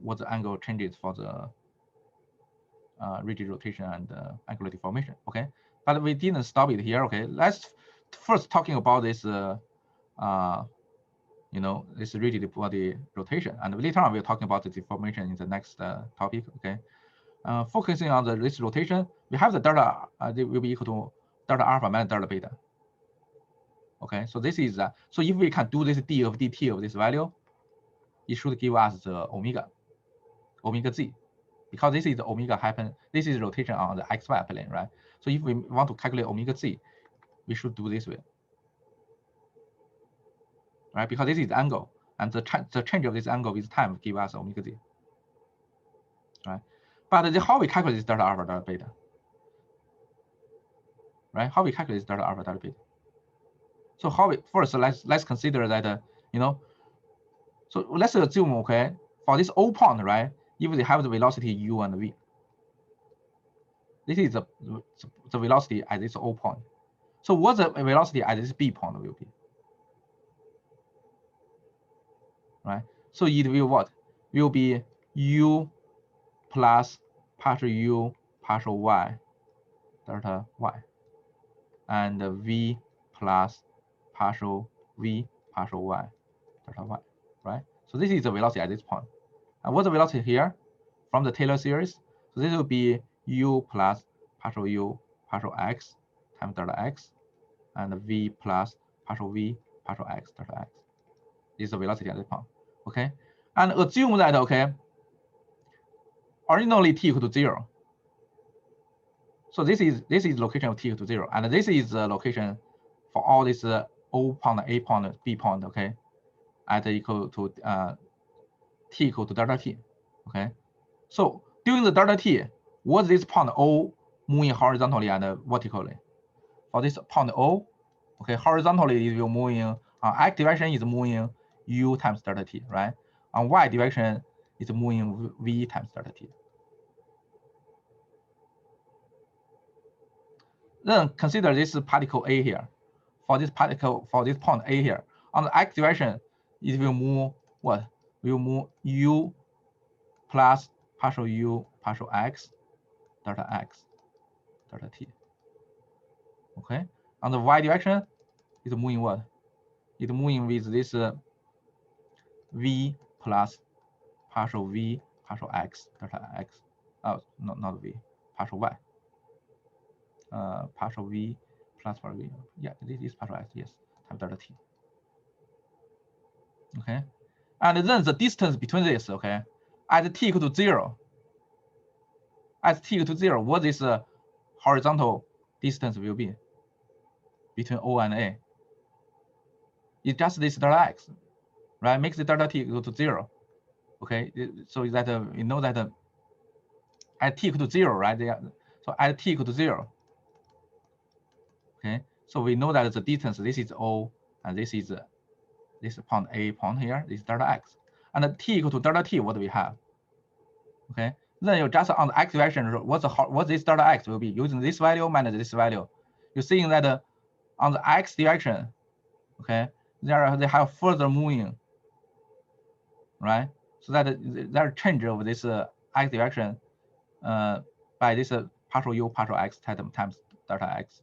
what the angle changes for the rigid rotation and angular deformation. Okay, but we didn't stop it here. Okay, let's first talking about this this rigid body rotation, and later on we're talking about the deformation in the next topic. Okay, focusing on this rotation, we have the delta they will be equal to delta alpha minus delta beta. Okay, so this is so if we can do this d of dt of this value, it should give us the omega z, because this is the omega happen. This is rotation on the xy plane, right? So if we want to calculate omega z, we should do this way, right? Because this is the angle, and the change of this angle with time give us omega z, right? But how we calculate this delta alpha delta beta, right? How we calculate this delta alpha delta beta? So how we first let's consider that so let's assume, okay, for this O point, right? If they have the velocity u and v, this is the velocity at this O point. So what the velocity at this B point will be, right? So it will what? Will be u plus partial u partial y delta y, and v plus partial v partial y delta y, right? So this is the velocity at this point. And what's the velocity here from the Taylor series? So this will be u plus partial u partial x times delta x, and v plus partial v partial x delta x. This is the velocity at this point. Okay, and assume that, okay, originally t equal to 0. So this is location of t equal to 0, and this is the location for all this O point, A point, B point, okay, at equal to t equal to delta t. Okay, so during the delta t, was this point O moving horizontally and vertically? For this point O, okay, horizontally it will moving, x direction is moving u times delta t, right? On y direction is moving v times delta t. Then consider this particle A here. For this point A here, on the x direction, it will move what? Will move u plus partial u partial x delta t. Okay. On the y direction, it's moving what? It's moving with this v plus partial v partial x delta x. Oh, not v, partial y. partial v plus partial v. Yeah, this is partial x, yes, times delta t. Okay, and then the distance between this, okay, at t equal to 0, at t equal to 0, what this horizontal distance will be between O and A? It's just this delta x, right? Makes the delta t equal to 0. Okay, so that we know that at t equal to 0, right? So at t equal to 0. Okay, so we know that the distance, this is O, and this is this point A point here, this is delta x. And at t equal to delta t, what do we have? Okay, then you just on the x direction, what this delta x will be using this value minus this value. You're seeing that on the x direction, okay, they have further moving, right? So that there change of this x direction by this partial u partial x times delta x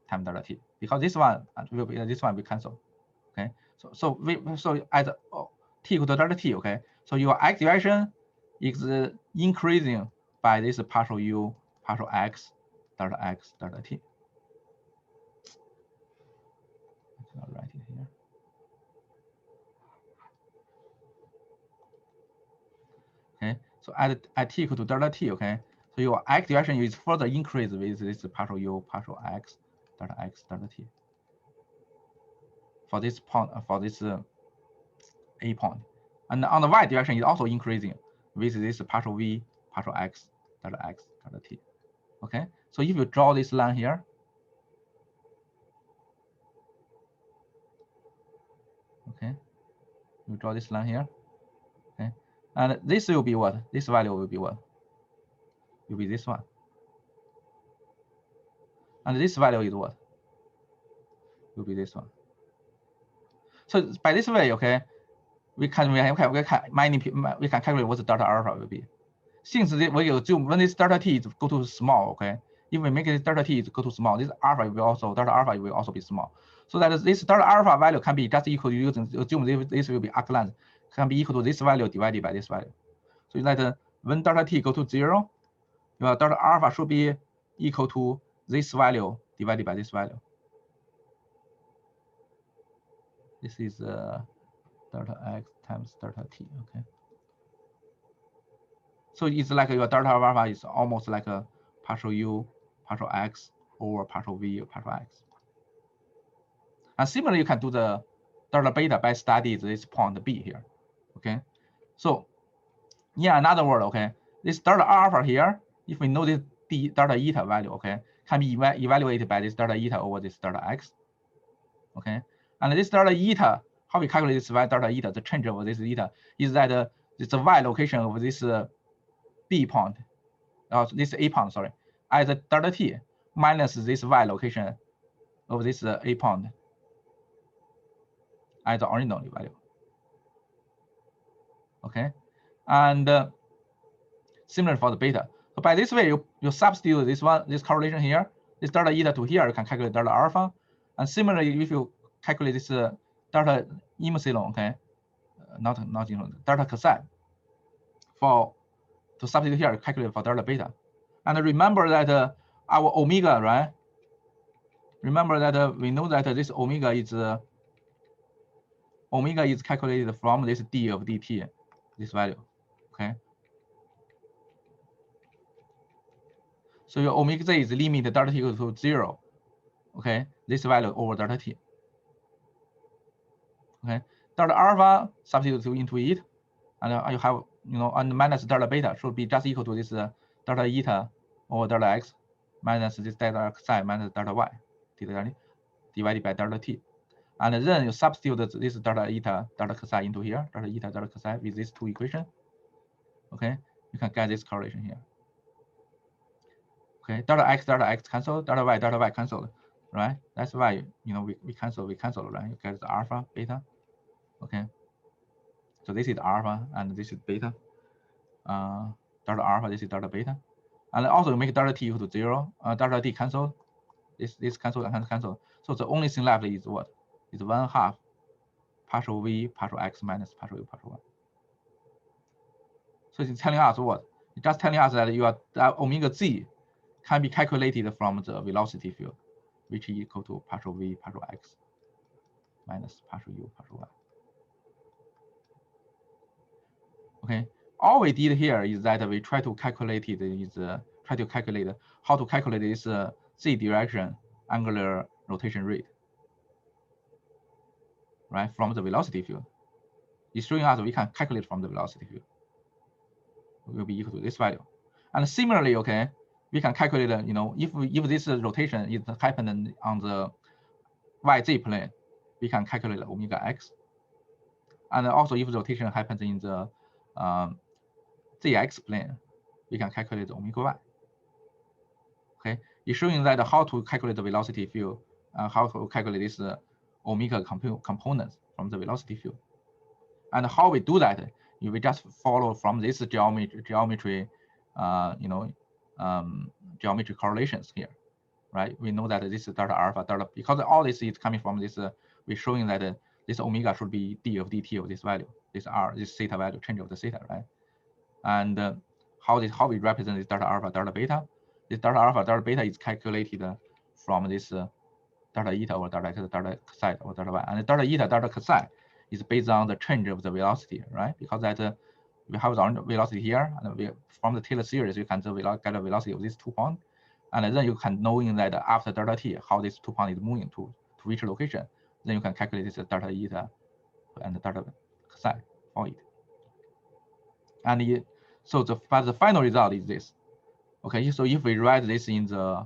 times delta t, because this one will be cancel. Okay, so at t equal to delta t, okay, so your x direction is increasing by this partial u partial x delta t. I'll write it here. Okay, so at t equal to delta t, okay, so your x direction is further increased with this partial u partial x delta t for this point, for this A point, and on the y direction is also increasing with this partial v partial x delta t. Okay, so if you draw this line here, okay, you draw this line here, okay, and this will be what? This value will be what? Will be this one, and this value is what? Will be this one. So by this way, okay, we can calculate what the delta alpha will be. Since we assume when this delta t go to small, okay, if we make this delta t go to small, this alpha will also delta alpha will also be small. So that is, this delta alpha value can be just equal to using assume this will be arc length, can be equal to this value divided by this value. So that when delta t go to 0, your delta alpha should be equal to this value divided by this value. This is delta x times delta t. Okay. So it's like your delta alpha is almost like a partial u partial x over partial v partial x. And similarly, you can do the delta beta by studying this point B here. Okay. So yeah, another word, okay, this delta alpha here, if we know this delta eta value, okay, can be evaluated by this delta eta over this delta x. Okay. And this delta eta, how we calculate this delta eta, the change of this eta, is that it's the y location of this B point, this A point, sorry, at the delta t minus this y location of this A point at the original value. Okay, and similar for the beta. So by this way, you substitute this correlation here, this delta eta to here, you can calculate delta alpha. And similarly, if you calculate this delta epsilon, okay, not delta cosine, to substitute here, calculate for delta beta. And remember that our omega, right? Remember that we know that this omega is calculated from this d of dt, this value. Okay. So your omega z is limit delta t equal to 0. Okay, this value over delta t. Okay, delta alpha substitute into it, and you have, and minus delta beta should be just equal to this delta eta over delta x minus this delta psi minus delta y divided by delta t. And then you substitute this delta eta delta psi into here, delta eta delta psi with these two equations. Okay, you can get this correlation here. Okay, delta x cancel, delta y cancel, right? That's why we cancel, right? You get the alpha, beta. Okay, so this is alpha and this is beta. Delta alpha, this is delta beta, and also make delta t equal to 0. Delta t cancel, this cancel and cancel. So the only thing left is what? Is 1/2 partial v partial x minus partial u partial y. So it's telling us what? It's just telling us that your omega z can be calculated from the velocity field, which is equal to partial v partial x minus partial u partial y. Okay, all we did here is that we try to calculate it is try to calculate how to calculate this z direction angular rotation rate, right, from the velocity field. It's showing us we can calculate from the velocity field. It will be equal to this value. And similarly, okay, we can calculate, if this rotation is happening on the yz plane, we can calculate omega x. And also, if the rotation happens in the zx plane, we can calculate omega y. Okay, it's showing that how to calculate the velocity field, how to calculate this omega components from the velocity field. And how we do that, we just follow from this geometry, geometry correlations here, right? We know that this is delta alpha, delta, because all this is coming from this, we're showing that this omega should be d of dt of this value, this r, this theta value, change of the theta, right? And how we represent this delta alpha, delta beta. This delta alpha, delta beta is calculated from this delta eta or delta x, delta psi or delta y, and delta eta, delta psi is based on the change of the velocity, right? Because that we have the velocity here, and from the Taylor series, you can get the velocity of these 2 points, and then you can knowing that after delta t, how this 2 point is moving to which location, then you can calculate this delta eta and delta psi for it. And so the final result is this. Okay, so if we write this in the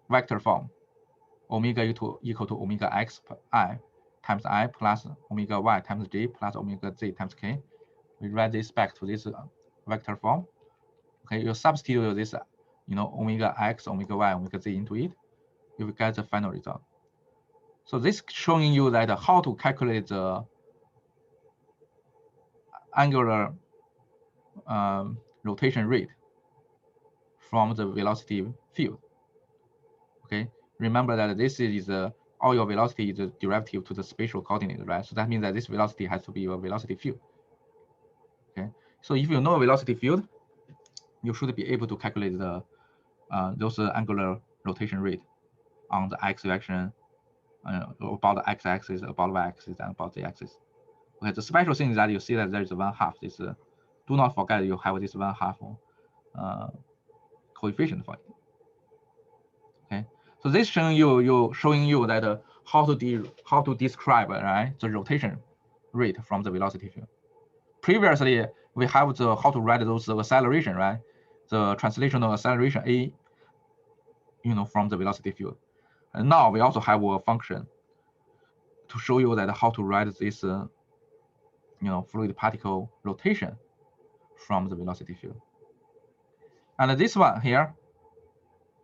vector form, omega equal to omega x I times I plus omega y times j plus omega z times k. We write this back to this vector form. Okay, you substitute this, omega x, omega y, omega z into it, you will get the final result. So this showing you that how to calculate the angular rotation rate from the velocity field. Okay, remember that this is all your velocity is a derivative to the spatial coordinate, right? So that means that this velocity has to be your velocity field. Okay, so if you know a velocity field, you should be able to calculate the those angular rotation rate on the x direction, about the x-axis, about y-axis, and about the axis. Okay, the special thing is that you see that there is 1/2. This do not forget you have this 1/2 coefficient for it. Okay, so this showing you that how to describe, right, the rotation rate from the velocity field. Previously, we have the how to write those acceleration, right? The translational acceleration a, from the velocity field. And now we also have a function to show you that how to write this, fluid particle rotation from the velocity field. And this one here,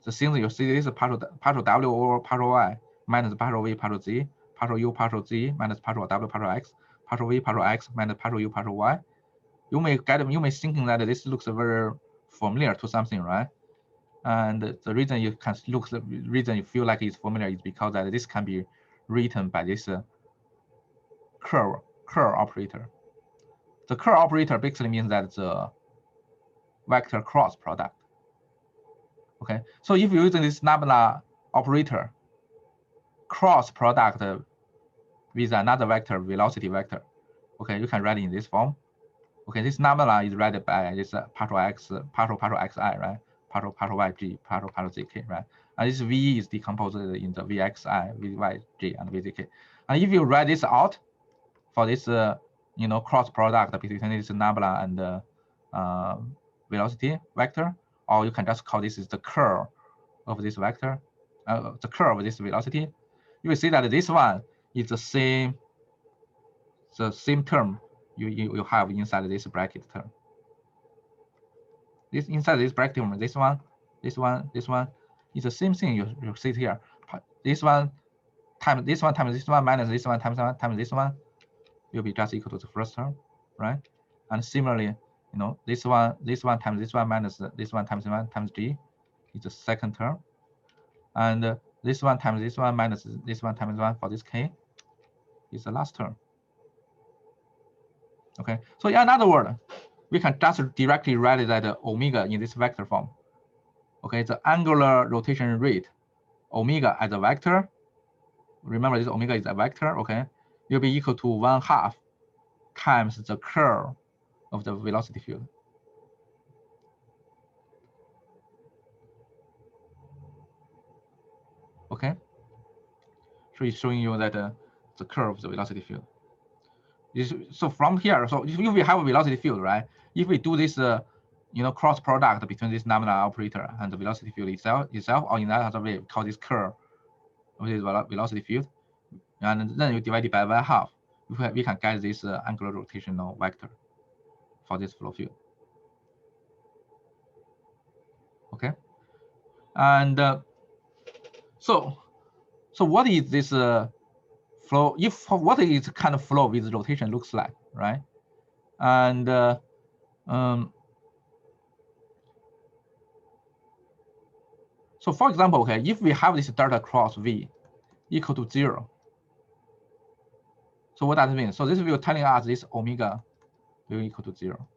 the things you see, this is partial w over partial y minus partial v partial z, partial u partial z minus partial w partial x, partial v partial x minus partial u partial y. You may thinking that this looks very familiar to something, right? And the reason you feel like it's familiar is because that this can be written by this curve operator. The curve operator basically means that the vector cross product. Okay, so if you're using this nabla operator, cross product with another vector, velocity vector, okay, you can write it in this form. Okay, this nabla is read by this partial x, partial xi, right? Partial yg, partial zk, right? And this v is decomposed in the vxi, vyj, and vzk. And if you write this out for this, cross product between this nabla and velocity vector, or you can just call this is the curve of this vector, the curve of this velocity. You will see that this one is the same term you have inside this bracket term. This inside this bracket term, this one is the same thing you see here. This one times this one times this one minus this one times this one will be just equal to the first term, right? And similarly, this one times this one minus this one times g is the second term, and this one times this one minus this one times one for this k is the last term. Okay, so in other words, we can just directly write that omega in this vector form. Okay, the angular rotation rate, omega as a vector. Remember, this omega is a vector. Okay, will be equal to 1/2 times the curl of the velocity field. Okay, so it's showing you that the curve of the velocity field. So from here, so if we have a velocity field, right? If we do this, cross product between this nominal operator and the velocity field itself, or in another way, we call this curve of this velocity field, and then you divide it by 1/2, we can get this angular rotational vector for this flow field. Okay, and so what is this flow? What is kind of flow with rotation looks like, right? And so for example, okay, if we have this delta cross V equal to 0, so what does it mean? So this will telling us this omega will equal to 0,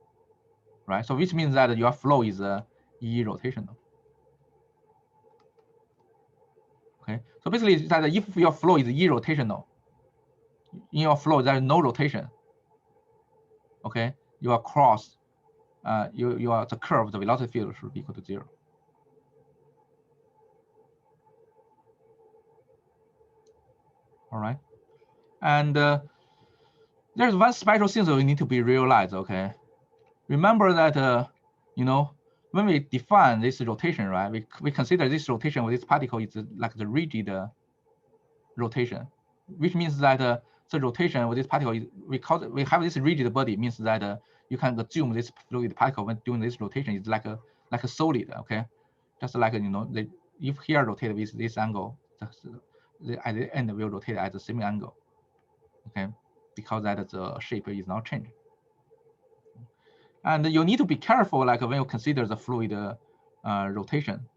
right? So which means that your flow is E-rotational. Okay, so basically that if your flow is E-rotational, in your flow there is no rotation. Okay, your cross, the curve of the velocity field should be equal to 0. All right, and there's one special thing that we need to be realized. Okay, remember that when we define this rotation, right? We consider this rotation with this particle is like the rigid rotation, which means that the rotation with this particle is we have this rigid body, means that you can assume this fluid particle when doing this rotation is like a solid. Okay, just like if here rotate with this angle, at the end will rotate at the same angle. Okay, because that the shape is not changed. And you need to be careful, like when you consider the fluid rotation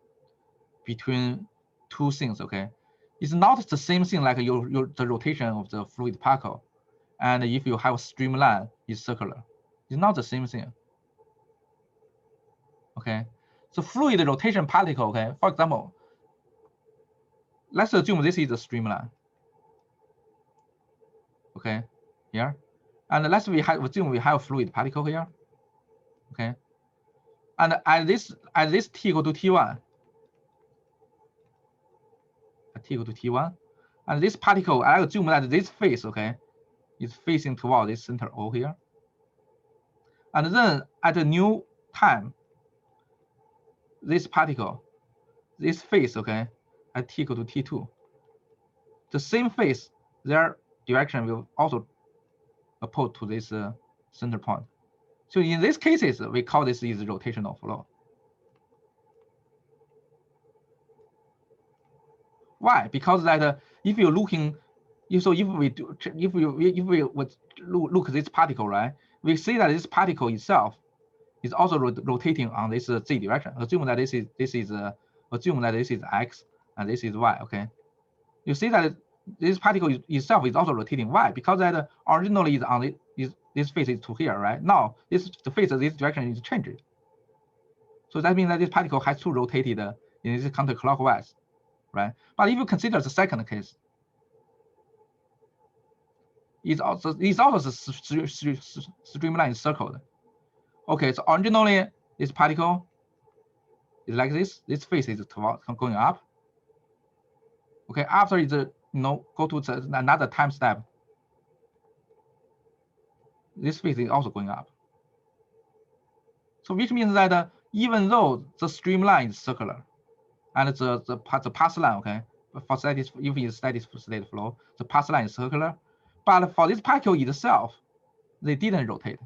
between two things. Okay, it's not the same thing like the rotation of the fluid particle, and if you have a streamline, it's circular. It's not the same thing. Okay, so fluid rotation particle. Okay, for example, let's assume this is a streamline. Okay, here, and let's assume we have a fluid particle here. Okay, and at this t equal to t1, at t equal to t1, and this particle, I assume that this face, okay, is facing toward this center O here. And then at a new time, this particle, this face, okay, at t equal to t2, the same face, their direction will also oppose to this center point. So in these cases, we call this is rotational flow. Why? Because that if you're looking, if we would look at this particle, right, we see that this particle itself is also rotating on this z direction. Assume that this is x and this is y. Okay, you see that this particle itself is also rotating. Why? Because that originally is on this face is to here, right? Now the face of this direction is changed. So that means that this particle has to rotate it in this counterclockwise, right? But if you consider the second case, it's also streamline circled. Okay, so originally this particle is like this. This face is going up. Okay, after it go to another time step, this face is also going up. So which means that even though the streamline is circular, and the path line, okay, for if it's steady state flow, the path line is circular, but for this particle itself, they didn't rotate.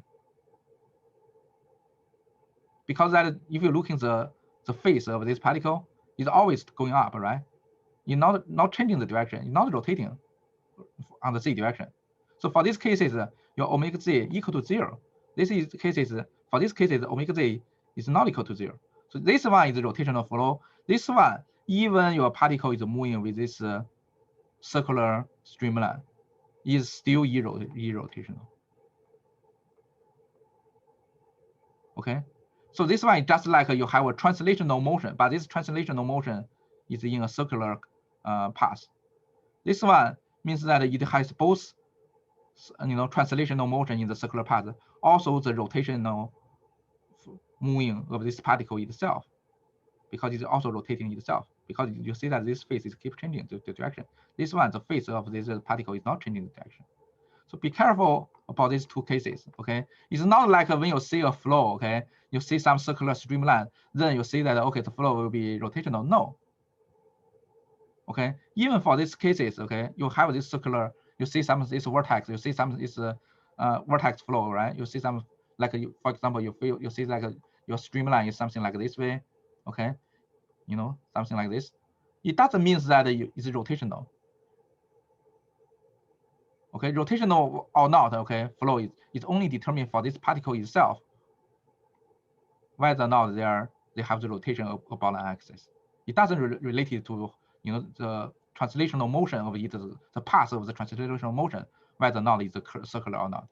Because that if you look in the face of this particle, it's always going up, right? You're not changing the direction, you're not rotating on the z direction. So for these cases, your omega z equal to 0. This is cases for these cases, omega z is not equal to 0. So this one is rotational flow. This one, even your particle is moving with this circular streamline, is still irrotational. Okay, so this one is just like you have a translational motion, but this translational motion is in a circular path. This one means that it has both, translational motion in the circular path, also the rotational moving of this particle itself, because it's also rotating itself. Because you see that this phase is keep changing the direction. This one, the phase of this particle is not changing the direction. So be careful about these two cases, okay? It's not like when you see a flow, okay? You see some circular streamline, then you see that, okay, the flow will be rotational. No. Okay, even for these cases, okay, you have this circular, you see some this vortex, you see some this vortex flow, right? You see some, like, for example, you see like your streamline is something like this way, okay? Something like this. It doesn't mean that it's rotational. Okay, rotational or not, okay, flow is only determined for this particle itself, whether or not they have the rotation about an axis. It doesn't relate it to the translational motion of it, the path of the translational motion, whether or not it's circular or not.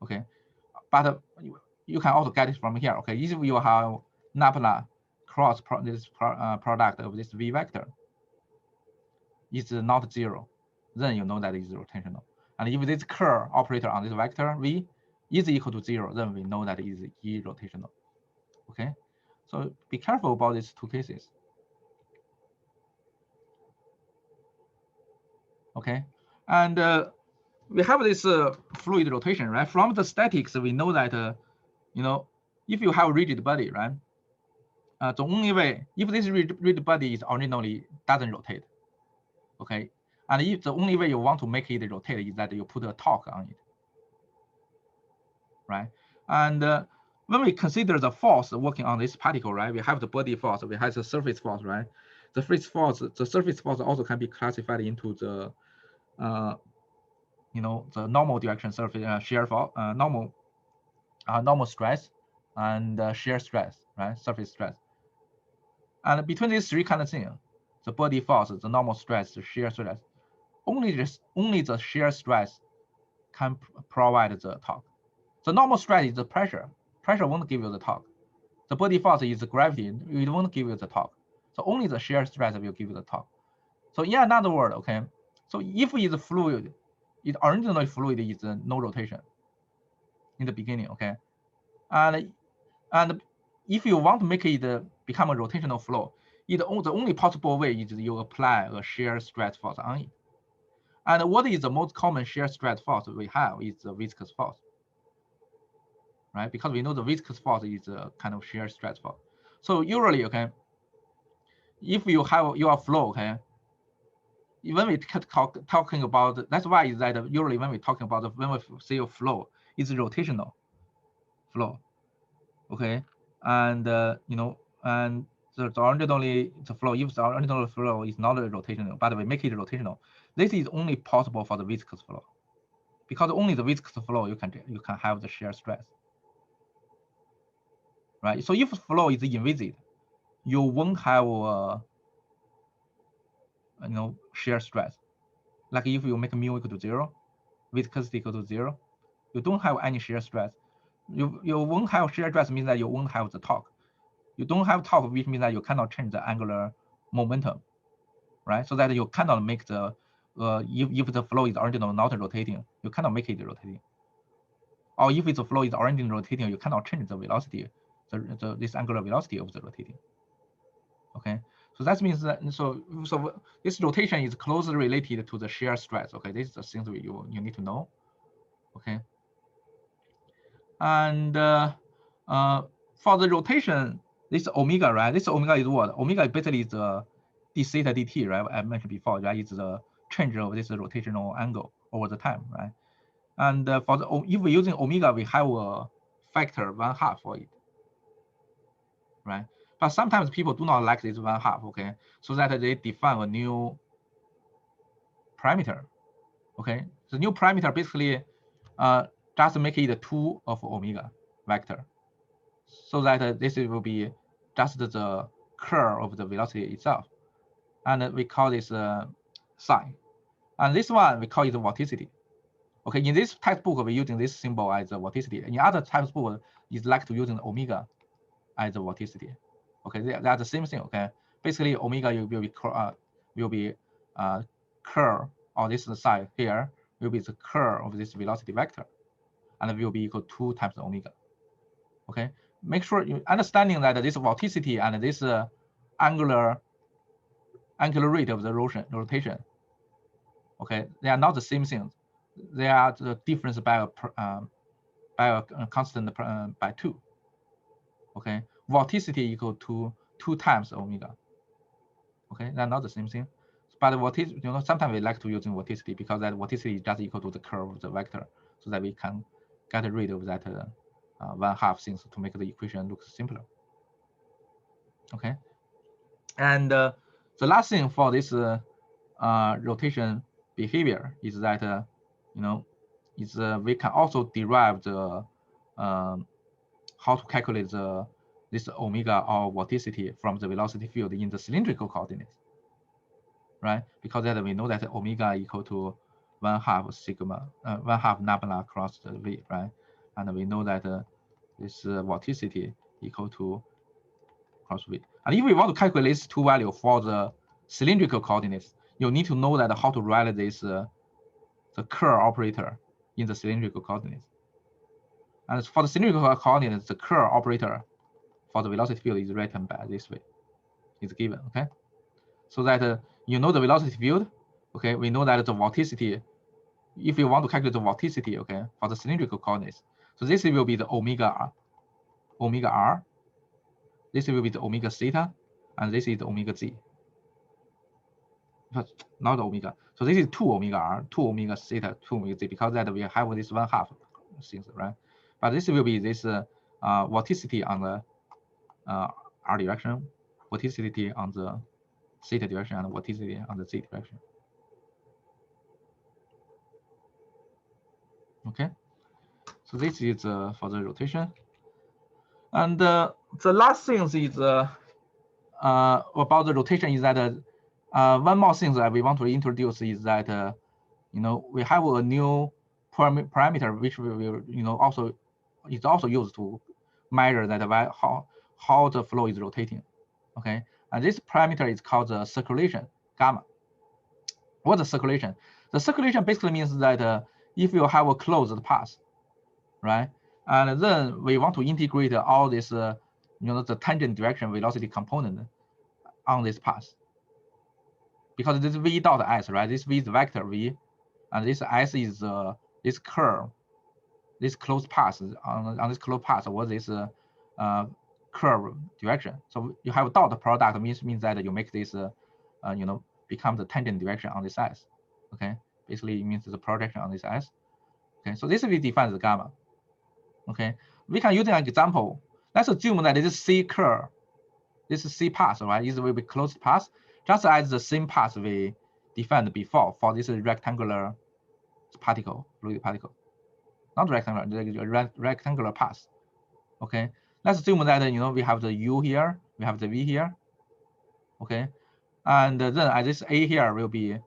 Okay, but you can also get it from here. Okay, if you have nabla cross product of this v vector is not zero, then you know that it's rotational. And if this curl operator on this vector v is equal to zero, then we know that it is irrotational. Okay, so be careful about these two cases. Okay, and we have this fluid rotation, right? From the statics, we know that if you have a rigid body, right? The only way, if this rigid body is originally doesn't rotate, okay, and if the only way you want to make it rotate is that you put a torque on it, right? And when we consider the force working on this particle, right, we have the body force, we have the surface force, right? The surface force also can be classified into the the normal direction surface shear force, normal stress, and shear stress, right? Surface stress. And between these three kind of things, the body force, the normal stress, the shear stress, only the shear stress can provide the torque. The normal stress is the pressure. Pressure won't give you the torque. The body force is the gravity. It won't give you the torque. So only the shear stress will give you the torque. So in another word, okay. So if it's fluid, it originally fluid is no rotation in the beginning, okay. And if you want to make it become a rotational flow, the only possible way is you apply a shear stress force on it. And what is the most common shear stress force we have is the viscous force, right? Because we know the viscous force is a kind of shear stress force. So usually, okay, if you have your flow, okay, when we talking about, that's why is that usually when we talking about when we say a flow, it's rotational flow, okay, and and the originally the flow, if the original flow is not rotational, but we make it rotational, this is only possible for the viscous flow, because only the viscous flow you can have the shear stress, right? So if flow is inviscid, you won't have shear stress. Like if you make mu equal to 0, viscosity equal to 0, you don't have any shear stress. You won't have shear stress means that you won't have the torque. You don't have torque, which means that you cannot change the angular momentum, right? So that you cannot make the if the flow is originally not rotating, you cannot make it rotating. Or if the flow is originally rotating, you cannot change the velocity, this angular velocity of the rotating. Okay, so that means that so this rotation is closely related to the shear stress. Okay, this is the things you need to know. Okay, and for the rotation, this omega, right? This omega is what? Omega basically is the d theta dt, right? I mentioned before, right? It's the change of this rotational angle over the time, right? And for the if we're using omega, we have a factor 1/2 for it, right? But sometimes people do not like this 1/2, okay? So that they define a new parameter, okay? The new parameter basically just make it 2 of omega vector, so that this will be just the curl of the velocity itself, and we call this psi, and this one we call it vorticity. Okay, in this textbook, we're using this symbol as a vorticity. In other textbook, is like to using omega as a vorticity. Okay, they are the same thing. Okay, basically omega will be curl on this side here will be the curl of this velocity vector, and it will be equal to 2 times omega. Okay, make sure you understanding that this vorticity and this angular rate of the rotation. Okay, they are not the same thing. They are the difference by a constant by 2. Okay, vorticity equal to 2 times omega. Okay, they're not the same thing. But vorticity, sometimes we like to use vorticity because that vorticity is just equal to the curve of the vector, so that we can get rid of that 1/2 things to make the equation look simpler. Okay, and the last thing for this rotation behavior is that we can also derive the how to calculate this omega or vorticity from the velocity field in the cylindrical coordinates, right? Because that we know that omega equal to 1/2 sigma, 1/2 nabla cross the v, right? And we know that this vorticity equal to cross v. And if we want to calculate these two values for the cylindrical coordinates, you need to know that how to write this the curl operator in the cylindrical coordinates. And for the cylindrical coordinates, the curl operator for the velocity field is written by this way. It's given, okay? So that you know the velocity field, okay? We know that the vorticity, if you want to calculate the vorticity, okay, for the cylindrical coordinates, so this will be the omega r. This will be the omega theta, and this is the omega z. But not omega. So this is 2 omega r, 2 omega theta, 2 omega z, because that we have this 1/2 things, right? But this will be this vorticity on the r direction, vorticity on the theta direction, and vorticity on the z direction. Okay, so this is for the rotation. And the last thing is about the rotation is that one more thing that we want to introduce is that we have a new parameter which we will also is also used to measure that how the flow is rotating. Okay, and this parameter is called the circulation gamma. What's the circulation? The circulation basically means that if you have a closed path, right, and then we want to integrate all this the tangent direction velocity component on this path, because this v dot s, right, this v is vector v, and this s is this curve, this closed path on this closed path was this curve direction. So you have a dot product means that you make this become the tangent direction on this s. Okay, basically it means the projection on this s. Okay, so this we define the gamma. Okay, we can use an example. Let's assume that this C curve, this C path, right, is will be closed path, just as the same path we defined before for this rectangular particle, fluid particle. Not rectangular, the rectangular path. Okay, let's assume that we have the U here, we have the V here. Okay, and then at this A here will be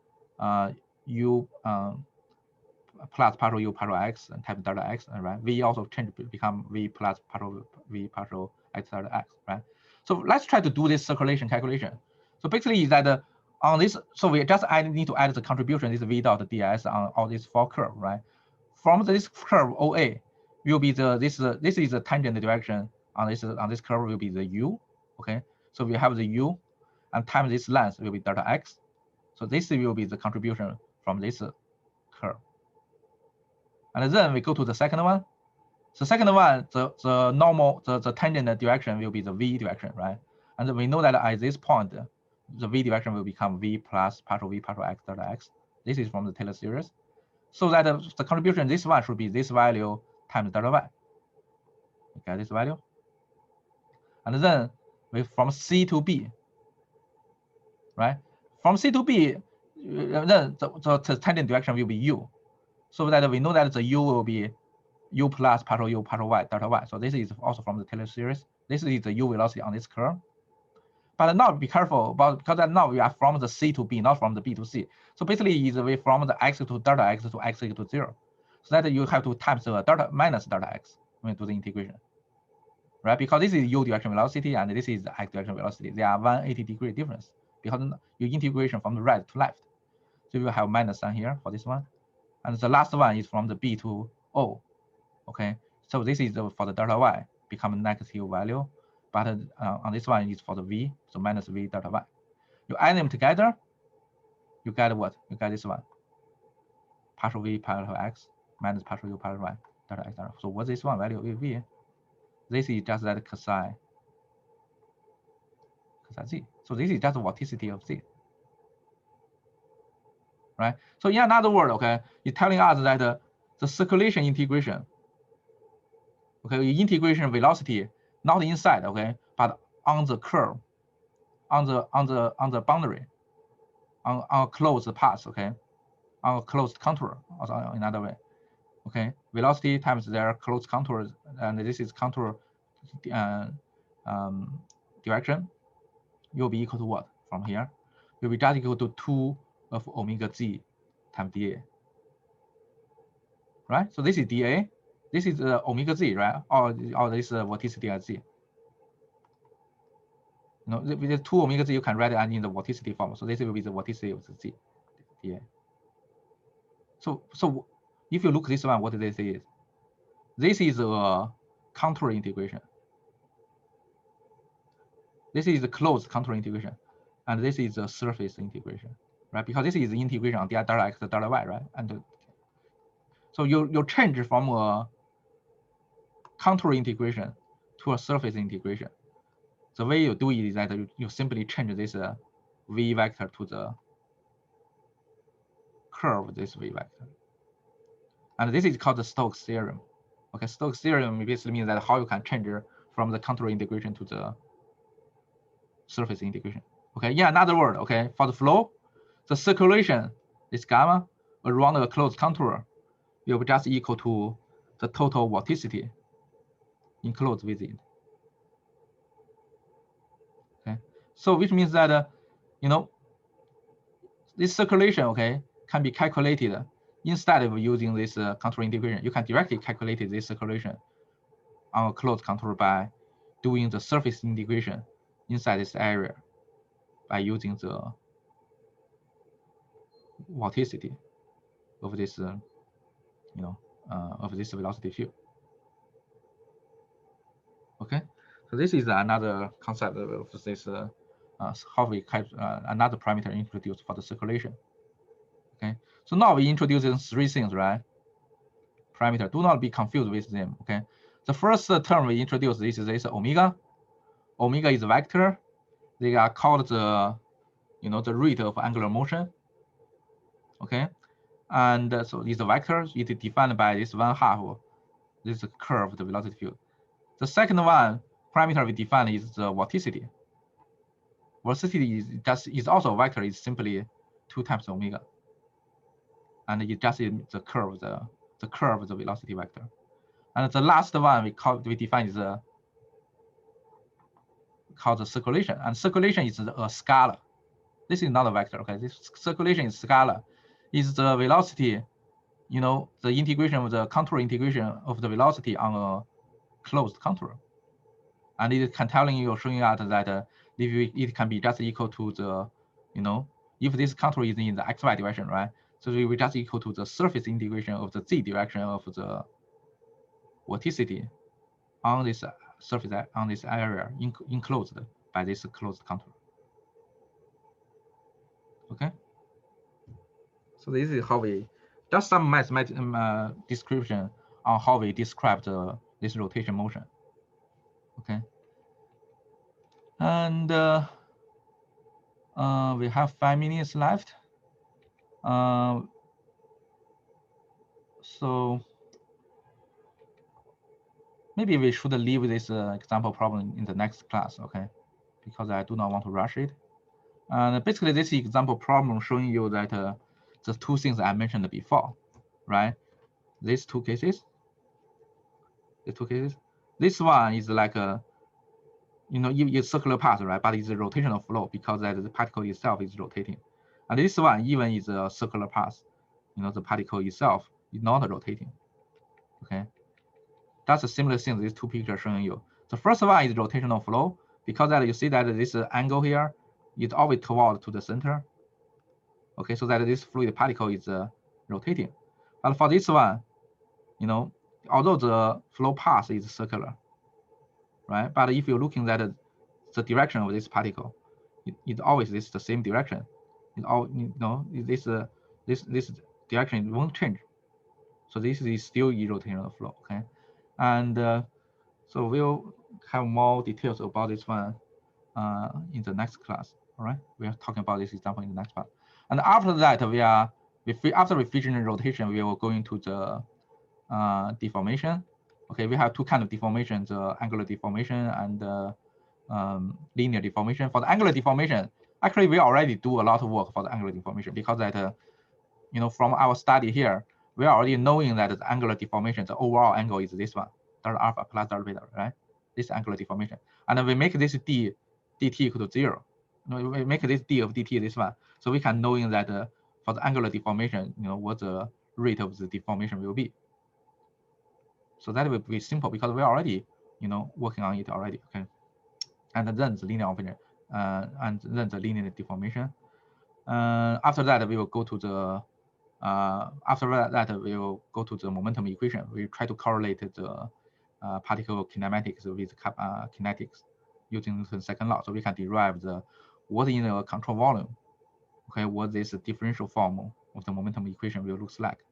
U plus partial U partial X and type delta X, right? V also change become V plus partial V partial X delta X, right? So let's try to do this circulation calculation. So basically is that on this, so we just need to add the contribution, this V dot ds on all these 4 curve, right? From this curve OA will be this is the tangent direction on this curve will be the U. Okay, so we have the U, and times this length will be delta X. So this will be the contribution from this curve. And then we go to the second one. The second one, the normal, the tangent direction will be the V direction, right? And we know that at this point, the V direction will become V plus partial V partial X delta X. This is from the Taylor series. So that the contribution, this one should be this value times delta Y. Okay, this value. And then from C to B, right? From C to B, then the tangent direction will be U. So that we know that the U will be U plus partial U partial Y delta Y. So this is also from the Taylor series. This is the U velocity on this curve. But now be careful because now we are from the C to B, not from the B to C. So basically is we from the X to delta X to X equal to 0. so that you have to times the delta minus delta x when you do the integration, right? Because this is u direction velocity and this is the x direction velocity. They are 180-degree difference because your integration from the right to left. So you have minus sign here for this one, and the last one is from the b to o. Okay, so this is for the delta y become negative value, but on this one is for the v, so minus v delta y. You add them together, you get what? You get this one, partial v partial x minus partial u partial y delta x delta. So what's this one value v? This is just that cosine z. So this is just the vorticity of z, right? So in another word, okay, it's telling us that the circulation integration, okay, integration velocity not inside, okay, but on the curve, on the boundary, on a closed path, okay, on a closed contour, also another way, okay, velocity times their closed contours, and this is contour direction, will be equal to what from here? Will be just equal to 2 of omega z times dA, right? So this is dA, this is omega z, right? Or this vorticity at z. You know, with the 2 omega z, you can write it in the vorticity form. So this will be the vorticity of the z, dA. So if you look this one, what this is? This is a contour integration. This is the closed contour integration, and this is the surface integration, right? Because this is the integration on delta x to delta y, right? And so you change from a contour integration to a surface integration. The way you do it is that you simply change this v vector to the curve of this v vector, and this is called the Stokes theorem. Okay, Stokes theorem basically means that how you can change from the contour integration to the surface integration. Okay, yeah, another word, okay, for the flow, the circulation is gamma around a closed contour will be just equal to the total vorticity enclosed within. Okay, so which means that you know, this circulation, okay, can be calculated instead of using this contour integration. You can directly calculate this circulation on a closed contour by doing the surface integration inside this area by using the vorticity of this, you know, of this velocity field. Okay, so this is another concept of this how we another parameter introduced for the circulation. Okay, so now we introducing 3 things, right? Parameter. Do not be confused with them. Okay, the first term we introduced this is omega. Omega is a vector. They are called the, you know, the rate of angular motion. Okay, and so these vectors it is defined by this 1/2 this curve of the velocity field. The second one parameter we define is the vorticity. Vorticity is also a vector. It's simply 2 times omega, and it just is the curve of the velocity vector. And the last one we define is called the circulation, and circulation is a scalar. This is not a vector. Okay, this circulation is scalar. Is the velocity, you know, the integration of the contour integration of the velocity on a closed contour, and it can telling you, showing out that it can be just equal to the, you know, if this contour is in the xy direction, right? So we will just equal to the surface integration of the z direction of the vorticity on this surface, on this area enclosed by this closed contour. Okay. So this is how we, just some mathematical description on how we describe this rotation motion. Okay. And we have 5 minutes left. So maybe we should leave this example problem in the next class, okay? Because I do not want to rush it. And basically, this example problem showing you that the 2 things I mentioned before, right? These 2 cases. This one is like a, you know, it's circular path, right? But it's a rotational flow because that the particle itself is rotating. And this one even is a circular path. You know, the particle itself it's not rotating. Okay, that's a similar thing. These two pictures showing you. The first one is rotational flow, because that you see that this angle here is always toward to the center. Okay, so that this fluid particle is rotating. But for this one, you know, although the flow path is circular, right? But if you're looking at the direction of this particle, it always is the same direction. It all, you know, this direction won't change. So this is still rotational flow. Okay, and so we'll have more details about this one in the next class. All right, we are talking about this example in the next part. And after that, after we finish rotation, we will go into the deformation. Okay, we have two kinds of deformation: the angular deformation and linear deformation. For the angular deformation, actually we already do a lot of work for the angular deformation, because that you know, from our study here, we are already knowing that the angular deformation, the overall angle is this one, delta alpha plus delta beta, right? This angular deformation, and then we make this dt equal to 0. We make this d of dt this one, so we can knowing that for the angular deformation, you know, what the rate of the deformation will be. So that will be simple, because we're already, you know, working on it already. Okay, and then the linear operation, and then the linear deformation. After that, we will go to the we will go to the momentum equation. We try to correlate the particle kinematics with kinetics using the second law, so we can derive the what in the control volume. Okay, what this differential form of the momentum equation will look like,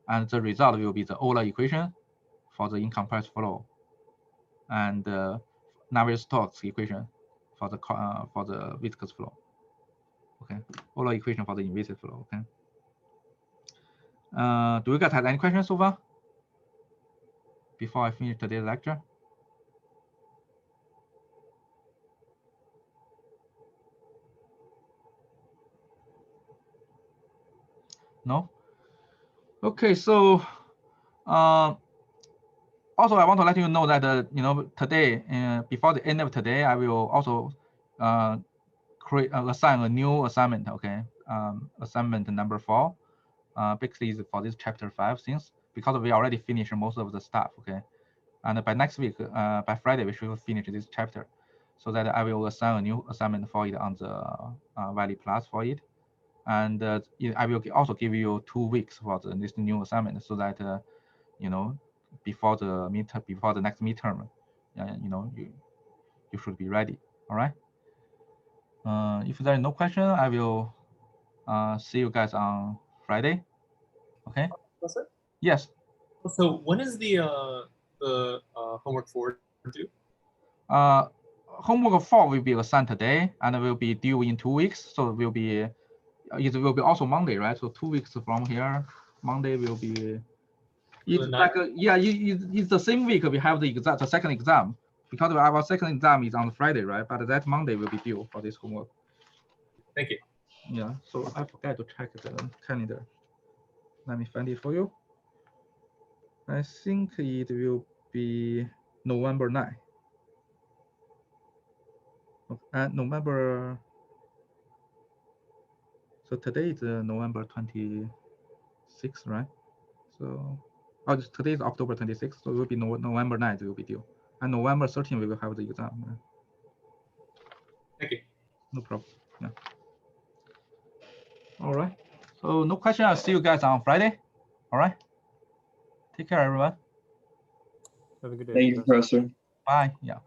and the result will be the Euler equation for the incompressed flow, and Navier-Stokes equation for the viscous flow. Okay, Euler equation for the invasive flow. Okay. Do you guys have any questions so far before I finish today's lecture? No? Okay, so also I want to let you know that you know, today, before the end of today, I will also assign a new assignment. Okay, assignment number 4. Basically is for this chapter 5 things, because we already finished most of the stuff. Okay, and by next week, by Friday, we should finish this chapter, so that I will assign a new assignment for it on the Valley Plus for it. And I will also give you 2 weeks for this new assignment, so that you know, before the next midterm, you know, you should be ready. All right. If there is no question, I will see you guys on Friday. Okay.
Professor?
Yes.
So when is the homework 4 due?
Homework 4 will be assigned today and will be due in 2 weeks. So it will be also Monday, right? So 2 weeks from here, Monday will be. It's like it's the same week we have the exam, the second exam, because our second exam is on Friday, right? But that Monday will be due for this homework.
Thank you.
Yeah. So I forgot to check the calendar. Let me find it for you. I think it will be November 9. November. So today is November 26th, right? So, today is October 26th, so it will be November 9th, it will be due. And November 13th, we will have the exam.
Thank you.
No problem. Yeah. All right. So no question. I'll see you guys on Friday. All right. Take care, everyone.
Have a good day.
Thank you, Professor.
Bye. Yeah.